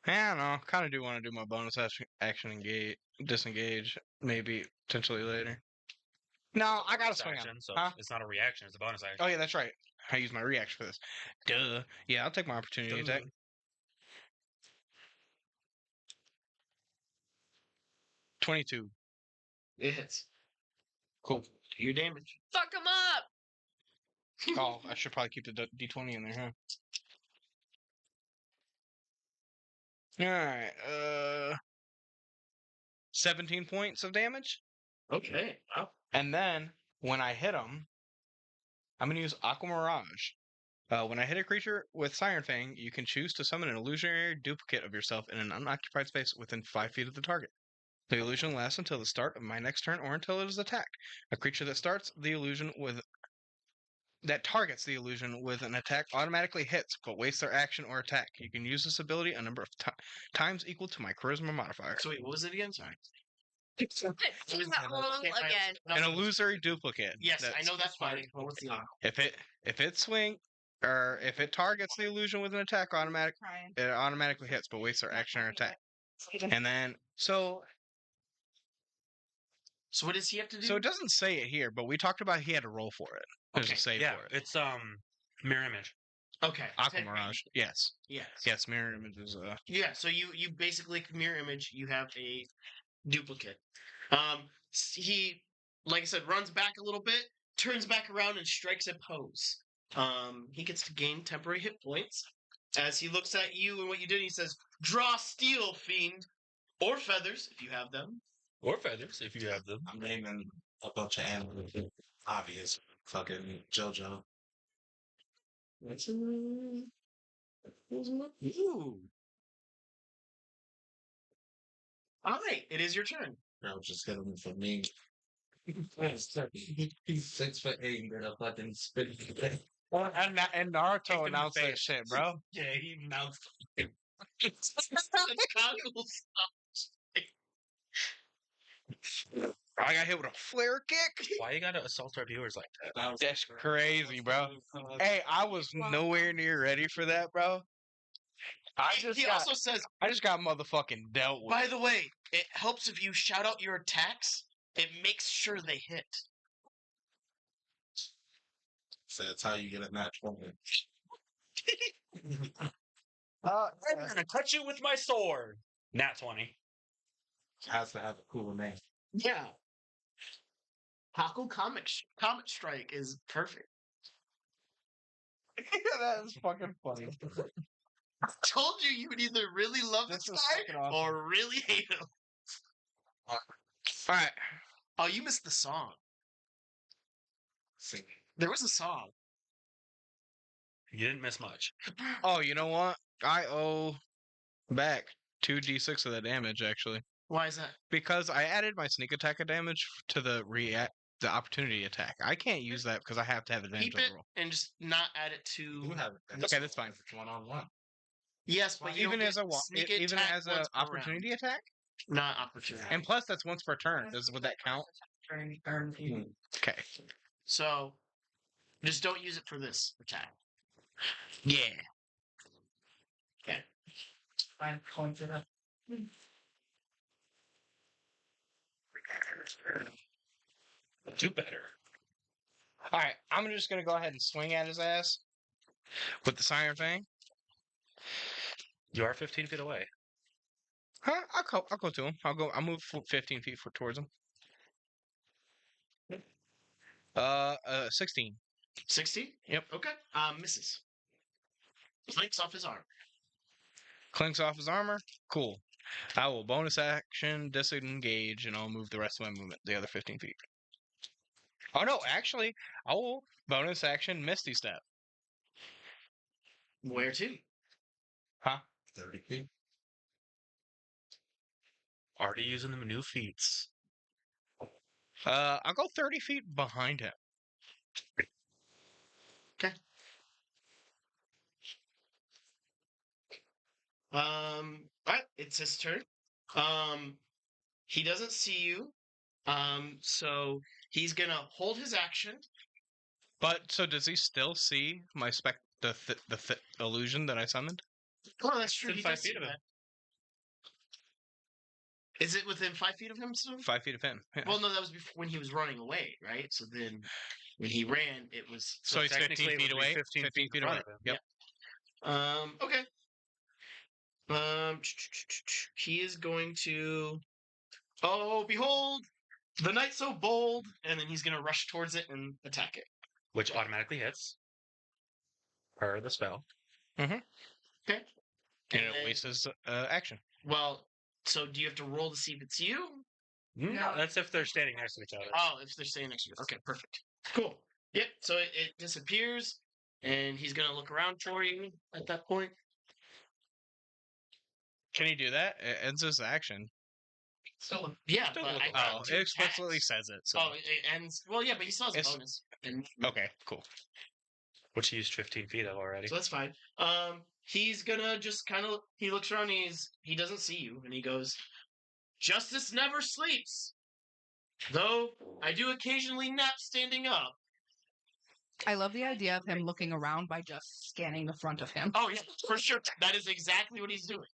I don't know. Kind of do want to do my bonus action engage, disengage, maybe potentially later. No, I gotta swing him. Action, so Huh? it's not a reaction; it's a bonus action. Oh yeah, that's right. I use my reaction for this. Duh. Yeah, I'll take my opportunity attack. 22. It hits. Cool. Do your damage. Fuck him up. Oh, I should probably keep the D20 in there, huh? Alright, 17 points of damage. Okay. Wow. And then, when I hit him, I'm going to use Aqua Mirage. When I hit a creature with Siren Fang, you can choose to summon an illusionary duplicate of yourself in an unoccupied space within 5 feet of the target. The illusion lasts until the start of my next turn or until it is attacked. A creature that targets the illusion with an attack automatically hits, but wastes their action or attack. You can use this ability a number of times equal to my charisma modifier. So wait, what was it again? Sorry. Say that all again. An illusory duplicate. Yes, I know that's fine. But what's the other? If it targets the illusion with an attack, it automatically hits, but wastes their action or attack. And then so So what does he have to do? So it doesn't say it here, but we talked about he had to roll for it. There's Okay, a save Yeah, for it. it's mirror image. Okay. Aqua Mirage. Yes. Yes. Yes, mirror image is Yeah. So you basically mirror image. You have a duplicate. He, like I said, runs back a little bit, turns back around, and strikes a pose. He gets to gain temporary hit points as he looks at you and what you did. He says, "Draw steel, fiend, or feathers if you have them." Or feathers, if you have them. I'm naming a bunch of animals. Obvious. Fucking JoJo. Ooh. All right, it is your turn. Bro, just hit him for me. He's 6'8" and did a fucking spin kick. and Kicked him Naruto in the announced that face. shit, bro. Yeah, he announced. The cockles. I got hit with a flare kick. Why you gotta assault our viewers like that? That's crazy, bro. Hey, I was nowhere near ready for that, bro. He also says, I just got motherfucking dealt with. by the way, it helps if you shout out your attacks. It makes sure they hit. So that's how you get a match woman. I'm gonna touch you with my sword. Nat 20. Has to have a cool name. Yeah. Haku Comet Strike is perfect. That is fucking funny. I told you you would either really love this This is guy fucking awesome. or really hate him. All right. Oh, you missed the song. Sing. There was a song. You didn't miss much. Oh, you know what? I owe back 2d6 of that damage, actually. Why is that? Because I added my sneak attack damage to the opportunity attack. I can't use that because I have to have advantage Keep on it the roll. and just not add it to. You have it. Okay, that's fine. It's 1-on-1. Yes, but you Even don't as a get sneak even attack as an once per round. opportunity attack, Not opportunity. and plus that's once per turn. Would that count? Okay. So, just don't use it for this attack. Yeah. Do better. All right, I'm just gonna go ahead and swing at his ass with the siren thing. You are 15 feet away. Huh? I'll go to him. I'll move 15 feet towards him. 16. 60? Yep. Okay. Misses. Flanks off his arm. Clinks off his armor. Cool. I will bonus action disengage, and I'll move the rest of my movement, the other 15 feet. Oh no, actually, I will bonus action Misty Step. Where to? Huh? 30 feet. Already using the new feats. I'll go 30 feet behind him. Alright, it's his turn. He doesn't see you. So he's gonna hold his action. But so does he still see my the illusion that I summoned? Oh, that's true. Within He 5 does see feet of him. that. Is it within 5 feet of him still? 5 feet of him. Yeah. Well, no, that was before when he was running away, right? So then, when he ran, it was. So he's 15 technically it feet would be away. 15 15 feet feet in away. front of him. Yep. Okay. He is going to. Oh, behold, the knight so bold, and then he's gonna rush towards it and attack it. Which automatically hits. Per the spell. Okay. And then- it wastes his action. Well, so do you have to roll to see if it's you? No, that's if they're standing next to each other. Oh, if they're staying next to you. Okay, perfect. Cool. Yep. So it disappears, and he's gonna look around for you at that point. Can he do that? It ends his action. So yeah, Still but look I around. Oh, two it explicitly attacks. says it. So. Oh, it ends. Well, yeah, but he still has a It's- bonus. And Okay, cool. Which he used 15 feet of already. so that's fine. He's gonna just kind of. He looks around. He doesn't see you, and he goes, "Justice never sleeps. Though I do occasionally nap standing up." I love the idea of him looking around by just scanning the front of him. Oh yeah, for sure. That is exactly what he's doing.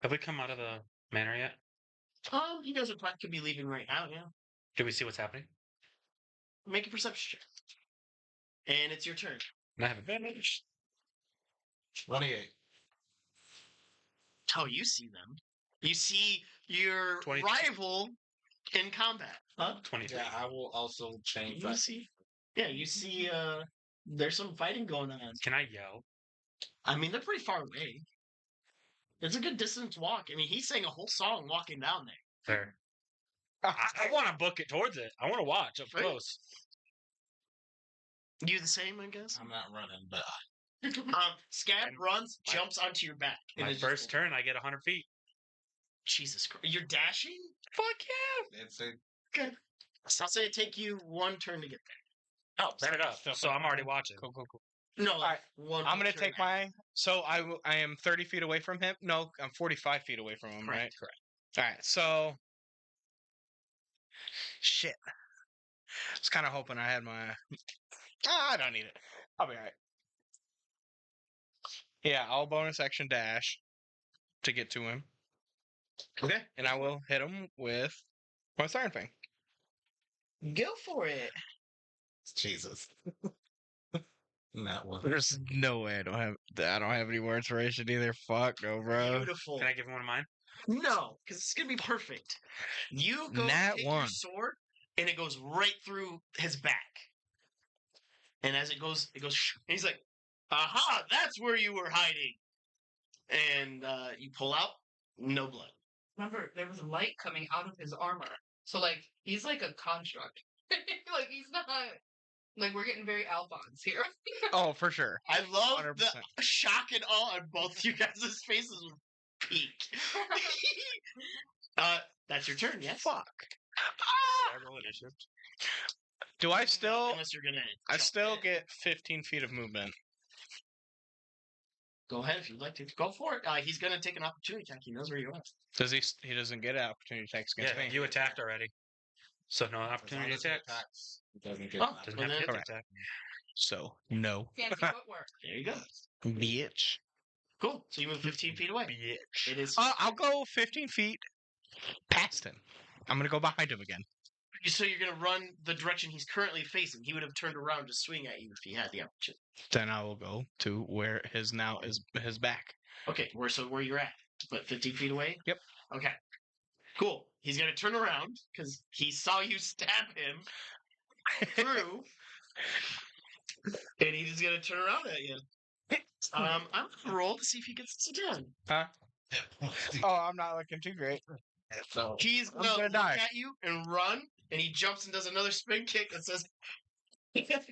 Have we come out of the manor yet? He doesn't could be leaving right now. Yeah. Do we see what's happening? Make a perception check. And it's your turn. And I have advantage. 28. Oh, you see them. You see your 23. rival in combat. Huh? 23. Yeah, I will also change You that. see? Yeah, you see there's some fighting going on. Can I yell? I mean, they're pretty far away. It's a good distance walk. I mean, he sang a whole song walking down there. There. I want to book it towards it. I want to watch up Right. close. You the same, I guess? I'm not running, but Scab And runs, my- jumps onto your back. and My is first just- turn, I get 100 feet. Jesus Christ. You're dashing? Fuck yeah! it's a Okay. So I'll say it take you one turn to get Oh, set it up. So I'm already watching. Cool. there. No, Alright, one. I'm gonna turn take my. So I am 30 feet away from him. No, I'm 45 feet away from him. Correct. Right. All right. So Shit. I was kind of hoping I had my. Ah, I don't need it. I'll be alright. Yeah, I'll bonus action dash to get to him, Okay. and I will hit him with my Siren Fang. Go for it. Jesus. That one. There's no way I don't have any more inspiration either. Fuck no, bro. Beautiful. Can I give him one of mine? No, because it's gonna be perfect. You go Nat hit your one. sword, and it goes right through his back. And as it goes, and he's like, "Aha! That's where you were hiding." And you pull out, no blood. Remember, there was light coming out of his armor. So, like, he's like a construct. Like, he's not. Like, we're getting very Alphonse here. Oh, for sure. I love 100%. the shock and awe on both you guys' faces was peaked. That's your turn, yes? Fuck. I roll initiative. Do I still? Unless you're gonna. I jump still in. get 15 feet of movement. Go ahead if you'd like to. Go for it. He's gonna take an opportunity attack. He knows where you are. Does he? He doesn't get an opportunity attacks against Yeah, me. you attacked already. So no opportunity As long as it attack. attacks, it doesn't get Oh, knocked Doesn't well have to then- hit the Correct. attack. So no. Fancy footwork. There you go. Bitch. Cool. So you move 15 feet away. Bitch. It is. I'll go 15 feet past him. I'm gonna go behind him again. So you're gonna run the direction he's currently facing. He would have turned around to swing at you if he had the opportunity. Then I will go to where his now is his back. Okay, where you're at? What, 15 feet away? Yep. Okay. Cool. He's gonna turn around because he saw you stab him through, and he's gonna turn around at you. I'm gonna roll to see if he gets this done. Huh? Oh, I'm not looking too great. So, He's I'm gonna gonna look die. at you and run, and he jumps and does another spin kick and says,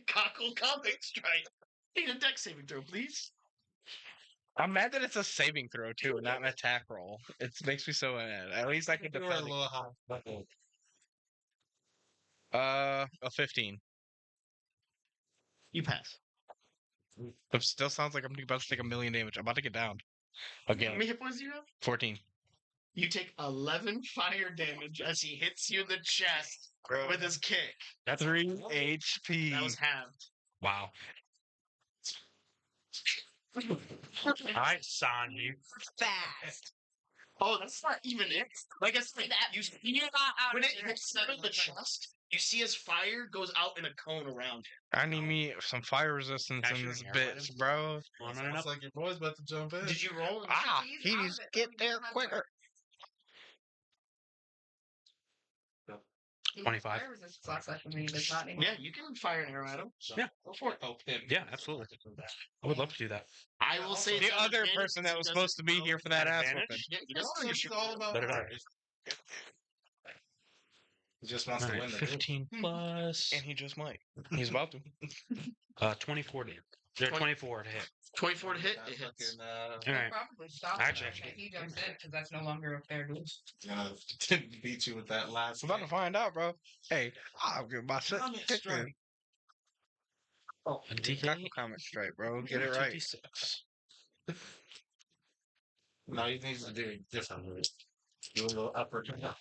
"Cockle combat strike." Need a dex saving throw, please. I'm mad that it's a saving throw too, and not an attack roll. It makes me so mad. At least I can you were a defend. little high. But, A 15. You pass. It still sounds like I'm about to take 1,000,000 damage. I'm about to get down. How Again. many hit points do you have? 14. You take 11 fire damage as he hits you in the chest with his kick. That's 3 HP. That was halved. wow. I saw you. Fast. Oh, that's not even it. Like I said, That you see it out when of it your hits him in the chest. You see his fire goes out in a cone around him. I need me some fire resistance Can I in shoot this an arrow at bitch, him? bro. Wanna sounds know? like your boy's about to jump in. Did you roll? Ah, He's out of he's it. get We there don't have quicker. He 25. fire resistance last session, and he does not anymore. Yeah, you can fire an arrow at him. Yeah. Go for it. Help him. Yeah, absolutely. I would love to do that. I will say The it's other advantage person that because was he supposed to be here for that ass Advantage? whooping. Yeah, he That's doesn't what know it's you all about. Let it out. He just wants to Alright, win the 15 plus And he just might. He's about to. 24 to hit. There 24 to hit. 24 to hit. That It hits. fucking, All He'll right. probably stop Actually, him if he jumps in, because that's no longer a fair duel. gonna beat you with that last. I'm about to find out, bro. Hey, I'll give my shit. Comment strike. A D8. Comment straight, bro. Get it right. 2d6. No, he needs to do it differently. Do a little uppercut.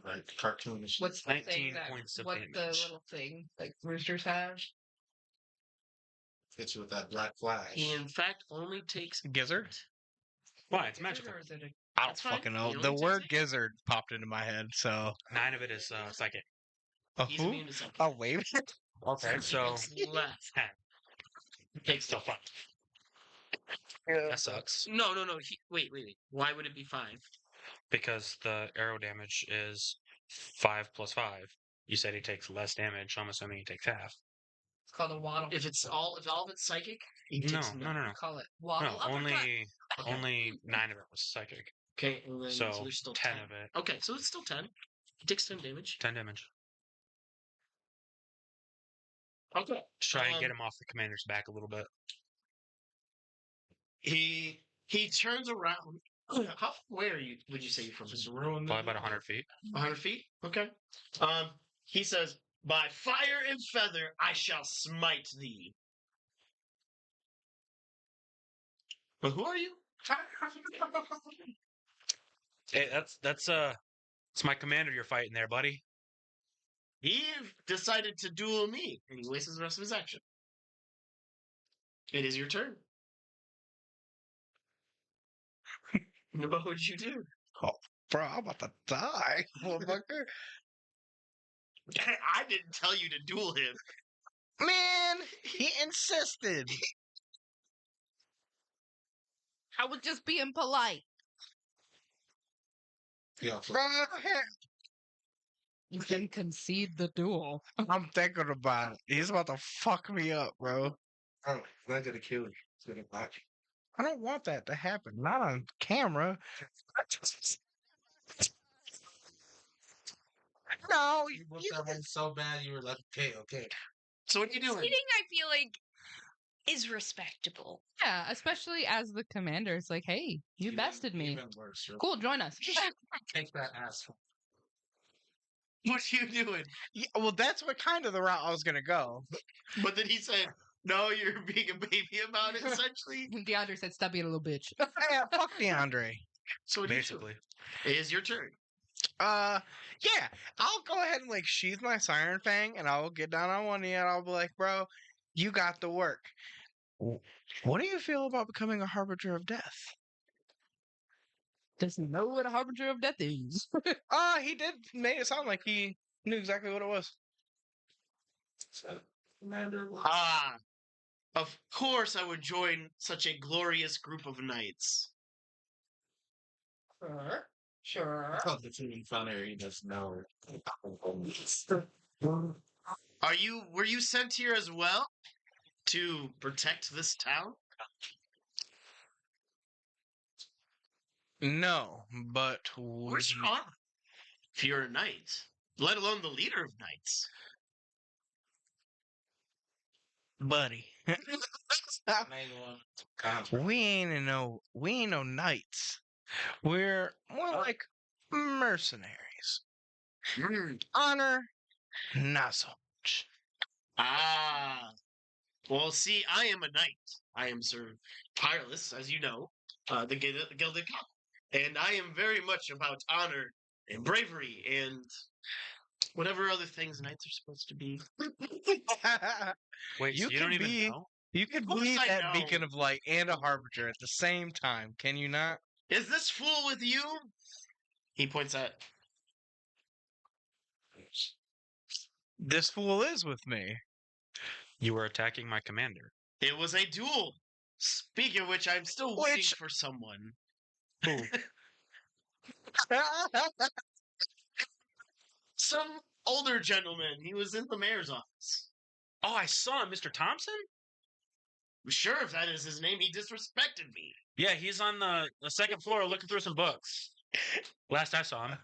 Like cartoonish. What's the 19 thing that, points of what the damage. little thing, like, roosters have? Hit you with that black flash. He, in fact, only takes. Gizzard? Why? It's Is it, magical. or is it a- I don't That's fine. fucking know. You The only word take gizzard popped into my head, so. 9 of it is psychic. A He's who? immune to something. A wave? Okay, so Left. 10. Takes So the fuck. That sucks No. Wait. Why would it be 5? because the arrow damage is 5 plus 5. You said he takes less damage. So I'm assuming he takes half. It's called a waddle. If all of it's psychic, he No, takes no, no, no. Call it No, waddle uppercut. only 9 of it was psychic. Okay, and then, so So there's still 10 of it. Okay, so it's still 10. He takes 10 damage. 10 damage. Okay. Just try and get him off the commander's back a little bit. He turns around. How where are you? Would you say you're from? Just ruin Probably about 100 feet. 100 feet. Okay. He says, "By fire and feather, I shall smite thee." But who are you? Hey, that's it's my commander you're fighting there, buddy. He decided to duel me, and he wastes the rest of his action. It is your turn. What would you do? Oh, bro, I'm about to die, motherfucker. I didn't tell you to duel him. Man, he insisted. I was just being polite. Yeah, Bro, You can concede the duel. I'm thinking about it. He's about to fuck me up, bro. I'm not gonna kill you. It's gonna watch. I don't want that to happen. Not on camera. No, You looked at him so bad you were like, okay. So what are you doing? Cheating, I feel like, is respectable. Yeah, especially as the commander. It's like, hey, you bested me. Even worse. You're Cool, join us. take that ass. What are you doing? yeah, well, that's what kind of the route I was gonna go. But then he said, no, you're being a baby about it, essentially. DeAndre said, stop being a little bitch. Yeah, fuck DeAndre. So what do you do? Basically. It is your turn. Yeah, I'll go ahead and like sheath my siren fang, and I'll get down on one knee, and I'll be like, bro, you got the work. What do you feel about becoming a harbinger of death? Doesn't know what a harbinger of death is. He did make it sound like he knew exactly what it was. Commander, Ah, of course I would join such a glorious group of knights. Sure. oh, the team funny doesn't know. Were you sent here as well to protect this town? No, but Where's your armor? If you're a knight, let alone the leader of knights. buddy, we ain't no knights. We're more like mercenaries. Honor, not so much. Ah. Well, see, I am a knight. I am Sir Tireless, as you know, the Gilded Cock. And I am very much about honor and bravery and whatever other things knights are supposed to be. Wait, You so you can don't even be- know? You can Of course be I that know. beacon of light and a harbinger at the same time, can you not? Is this fool with you? He points at. This fool is with me. You were attacking my commander. It was a duel. Speaking of which, I'm still waiting Which- for someone. Who? Some older gentleman. He was in the mayor's office. Oh, I saw him, Mr. Thompson? Sure, if that is his name, he disrespected me. Yeah, he's on the second floor looking through some books. Last I saw him.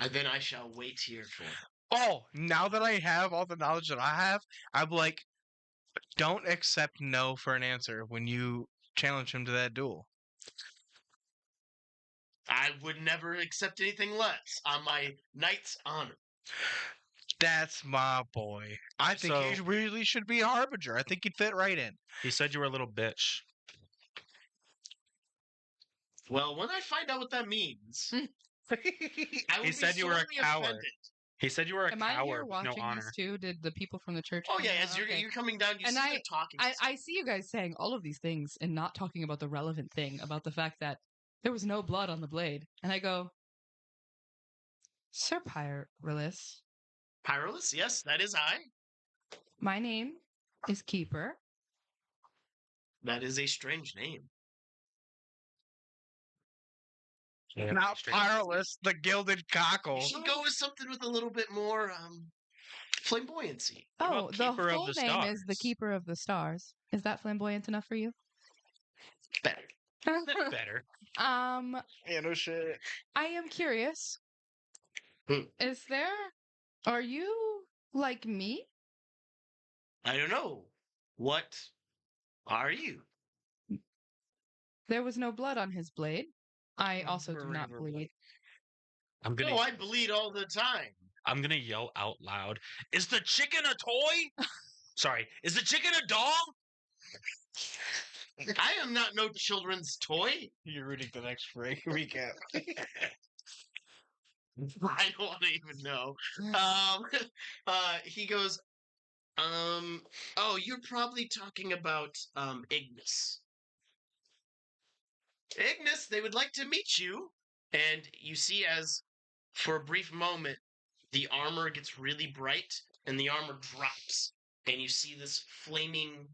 And then I shall wait here for him. Oh, now that I have all the knowledge that I have, I'm like, don't accept no for an answer when you challenge him to that duel. I would never accept anything less on my knight's honor. That's my boy. I think he So- really should be a harbinger. I think he'd fit right in. He said you were a little bitch. Well, when I find out what that means, I will He be said you were a sorely coward. offended. He said you were a Am I here coward with watching no honor. this too? Did the people from the church? Oh come yeah, in? as you're Okay. you're coming down, you And see I- them talking. I see you guys saying all of these things and not talking about the relevant thing about the fact that there was no blood on the blade. And I go, Sir Pyrillus, Pyrolus, yes, that is I. my name is Keeper. That is a strange name. Yeah, Not straight- Pyrolus, the gilded cockle. You should go with something with a little bit more flamboyancy. What Oh, about the Keeper of full the name is the Stars? Keeper of the Stars. Is that flamboyant enough for you? Better. Better. Yeah, no shit. I am curious. Hmm. Are you like me? I don't know. What are you? There was no blood on his blade. I also do not Forever bleed. I'm gonna Oh, I bleed all the time. I'm gonna yell out loud. Is the chicken a toy? Sorry, is the chicken a doll? I am not no children's toy. You're reading the next recap. I don't want to even know. He goes, oh, you're probably talking about Ignis. Ignis, they would like to meet you. And you see as for a brief moment the armor gets really bright and the armor drops and you see this flaming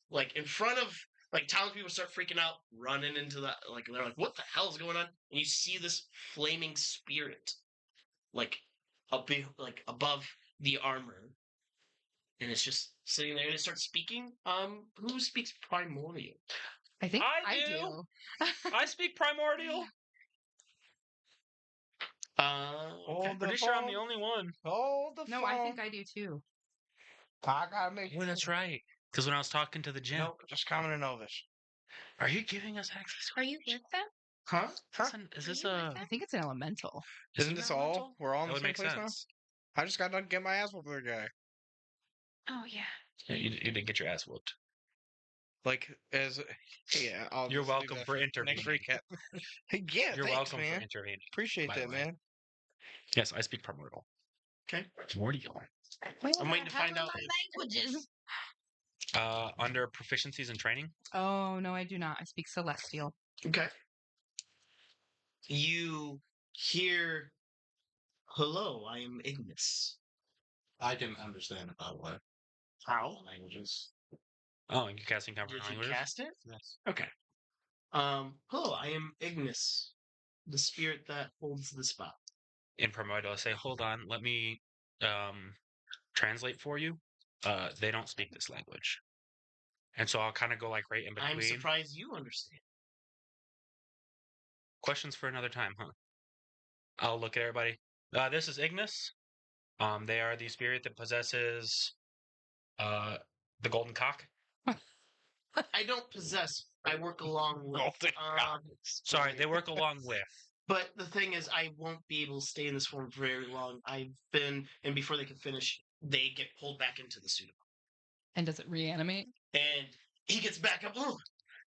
like in front of like townspeople start freaking out, running into that like they're like, what the hell is going on? And you see this flaming spirit like like above the armor. And it's just sitting there and it starts speaking. Who speaks primordial? I think I I do. do. I speak primordial. Hold the Pretty sure I'm the phone. only one. Hold the No, phone. I think I do too. I gotta make Oh, that's right. Because when I was talking to the gym, Nope, just common and novice. are you giving us access? Are you with them? Huh? Is this Are you a? with I think it's an elemental. Is Isn't it this an all? elemental? We're all in That the would same make place sense. now? I just got done getting my ass whooped with a guy. Oh yeah. Yeah, you didn't get your ass whooped. Like, yeah, I'll You're just leave welcome that for Next intervening. recap. Yeah, You're thanks, welcome man. for intervening. Appreciate by that, the way. man. Yes, I speak primordial. Okay. Primordial. I'm waiting to find out. Languages. Under proficiencies and training. Oh no, I do not. I speak celestial. Okay. You hear, hello, I am Ignis. I can understand about what How? languages. Oh, and you're casting Did comprehend you languages. cast it? Yes. Okay. Hello, I am Ignis, the spirit that holds the spot. In primordial, I say, hold on, let me translate for you. They don't speak this language, and so I'll kind of go like right in between. I'm surprised you understand. Questions for another time, huh? I'll look at everybody. This is Ignis. They are the spirit that possesses the golden cock. I don't possess. I work along with. Golden Sorry, they work along with. But the thing is, I won't be able to stay in this form for very long. I've been, and before they can finish, they get pulled back into the suit. And does it reanimate? And he gets back up, "Oh,"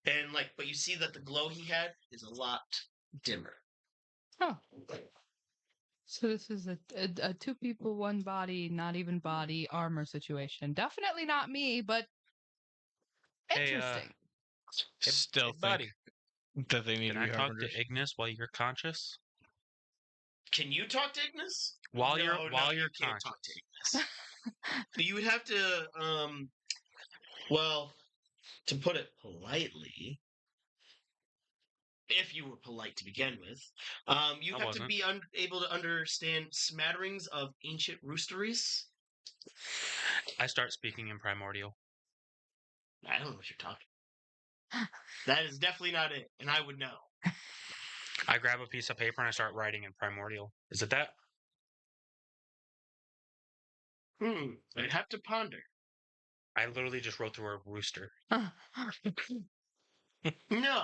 and like, but you see that the glow he had is a lot dimmer. Oh. So this is a two people, one body, not even body armor situation. Definitely not me, but Hey, interesting. Still think buddy, that they need can to I be talk harbingers. to Ignis while you're conscious? Can you talk to Ignis? While No, you're you can't conscious. talk to Ignis. You would have to, well, to put it politely, if you were polite to begin with, you I have wasn't. to be able to understand smatterings of ancient roosteries. I start speaking in primordial. I don't know what you're talking. That is definitely not it, and I would know. I grab a piece of paper and I start writing in primordial. Is it that? I'd have to ponder. I literally just wrote the word rooster. No.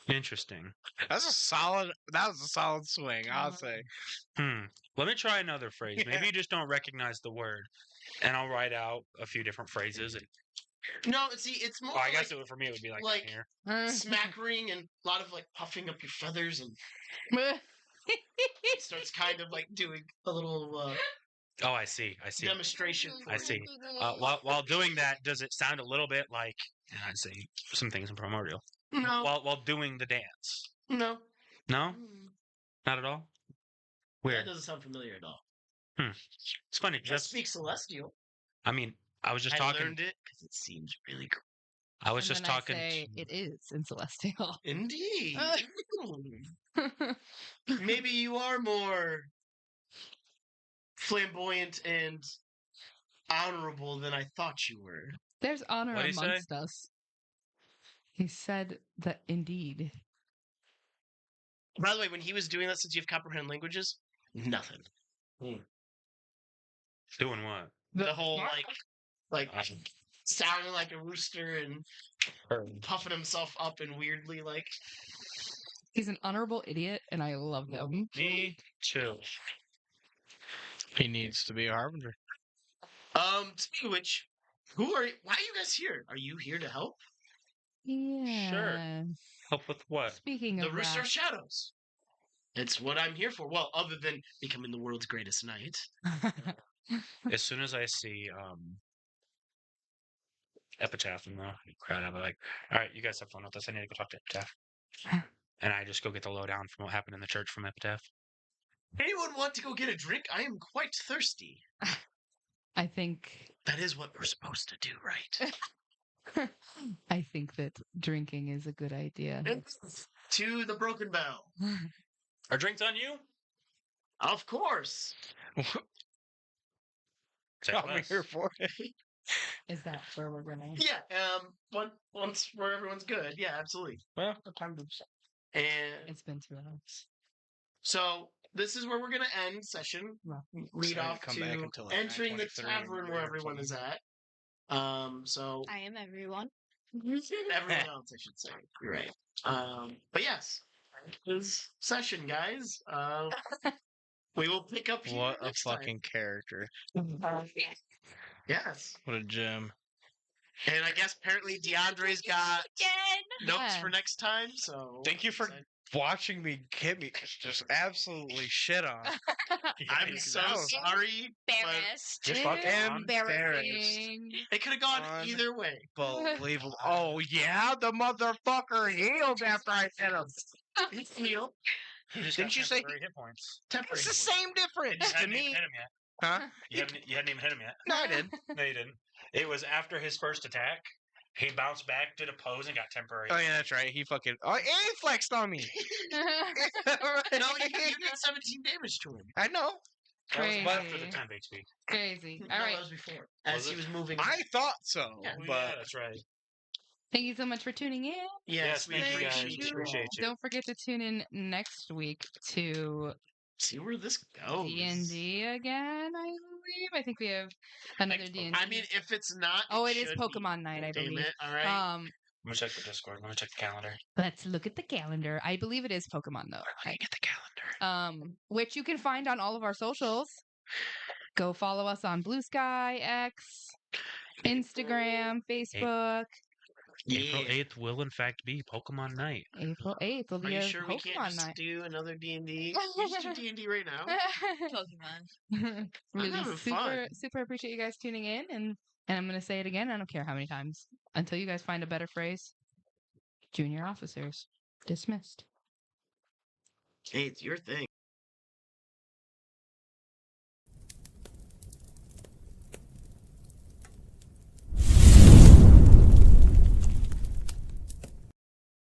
Interesting. That was a solid swing, I'll say. Let me try another phrase. Yeah. Maybe you just don't recognize the word. And I'll write out a few different phrases. No, see, it's more Well, I like guess for me it would be like here. smackering and a lot of like puffing up your feathers, and it starts kind of like doing a little Oh, I see. I see. demonstration for I you. see. While doing that, does it sound a little bit like I'd say some things in primordial? No, While doing the dance. no, No? Not at all? that Weird. doesn't sound familiar at all. It's funny. I speak Celestial. I mean, I was just I talking. learned it because it seems really cool. I was And just then talking. I say it is in celestial. Indeed. Maybe you are more flamboyant and honorable than I thought you were. There's honor What'd he say? amongst us. He said that indeed. By the way, when he was doing that, since you have comprehend languages, nothing. Doing what? The whole like sounding like a rooster and puffing himself up and weirdly like. He's an honorable idiot, and I love him. Me too. He needs to be a harbinger. Speaking of which, who are? Why are you guys here? Are you here to help? Yeah. Help with what? Speaking The of Rooster that, of Shadows. It's what I'm here for. Well, other than becoming the world's greatest knight. As soon as I see Epitaph in the crowd, I'll be like, all right, you guys have fun with this. I need to go talk to Epitaph. And I just go get the lowdown from what happened in the church from Epitaph. Anyone want to go get a drink? I am quite thirsty. I think That is what we're supposed to do, right? I think that drinking is a good idea. To the Broken Bell. Are drinks on you? Of course. Say I'm less. here for it. Is that where we're gonna? Yeah, once where everyone's good. Yeah, absolutely. Well, what time to And It's been 2 hours. so this is where we're gonna end session. Well, Lead So I off come back to until, like, entering the 9:23 tavern and where we're everyone is playing. at. So I am everyone. everyone else, I should say. You're right. But yes, this session, guys. We will pick up here What a next fucking character. time. Yes. What a gem. And I guess apparently DeAndre's got Again. notes for Yes. next time. So Thank you for watching me get me just absolutely shit on. I'm so That was sorry, but Embarrassed. Just fucking Embarrassing. it could have gone either way. Unbelievable. Oh, yeah? The motherfucker healed after I hit him. It's Neil. He just Didn't got you say- temporary hit points? Temporary. It's the point. same You difference just to hadn't even me. hit him yet. Huh? You hadn't even hit him yet. No, I did. No, you didn't. It was after his first attack. He bounced back, did a pose, and got temporary. Oh, yeah, that's right. He fucking... Oh, and he flexed on me. No, you did 17 damage to him. I know. That was after the Crazy. 10 HP. Crazy. No, All that right. was before. As Was he it? was moving. I thought so, Yeah. Oh, but... yeah, that's right. Thank you so much for tuning in. Yes, we thank you guys. appreciate you. Appreciate you. Don't forget to tune in next week to See where this goes. D&D again, I believe. I think we have another D&D. I mean, if it's not, Oh, it is should be. Pokemon Night, I Damn believe. it! All right. Let me check the Discord. Let me check the calendar. Let's look at the calendar. I believe it is Pokemon though. Looking at the calendar. Which you can find on all of our socials. Go follow us on Bluesky, X, Instagram, Facebook. April 8th will, in fact, be Pokemon Night. April 8th will Are be you a sure we can't Pokemon just Night. do another D&D? You just do D&D right now. Pokemon. Really having super fun. super appreciate you guys tuning in, and I'm gonna say it again. I don't care how many times until you guys find a better phrase. Junior officers dismissed. Hey, it's your thing.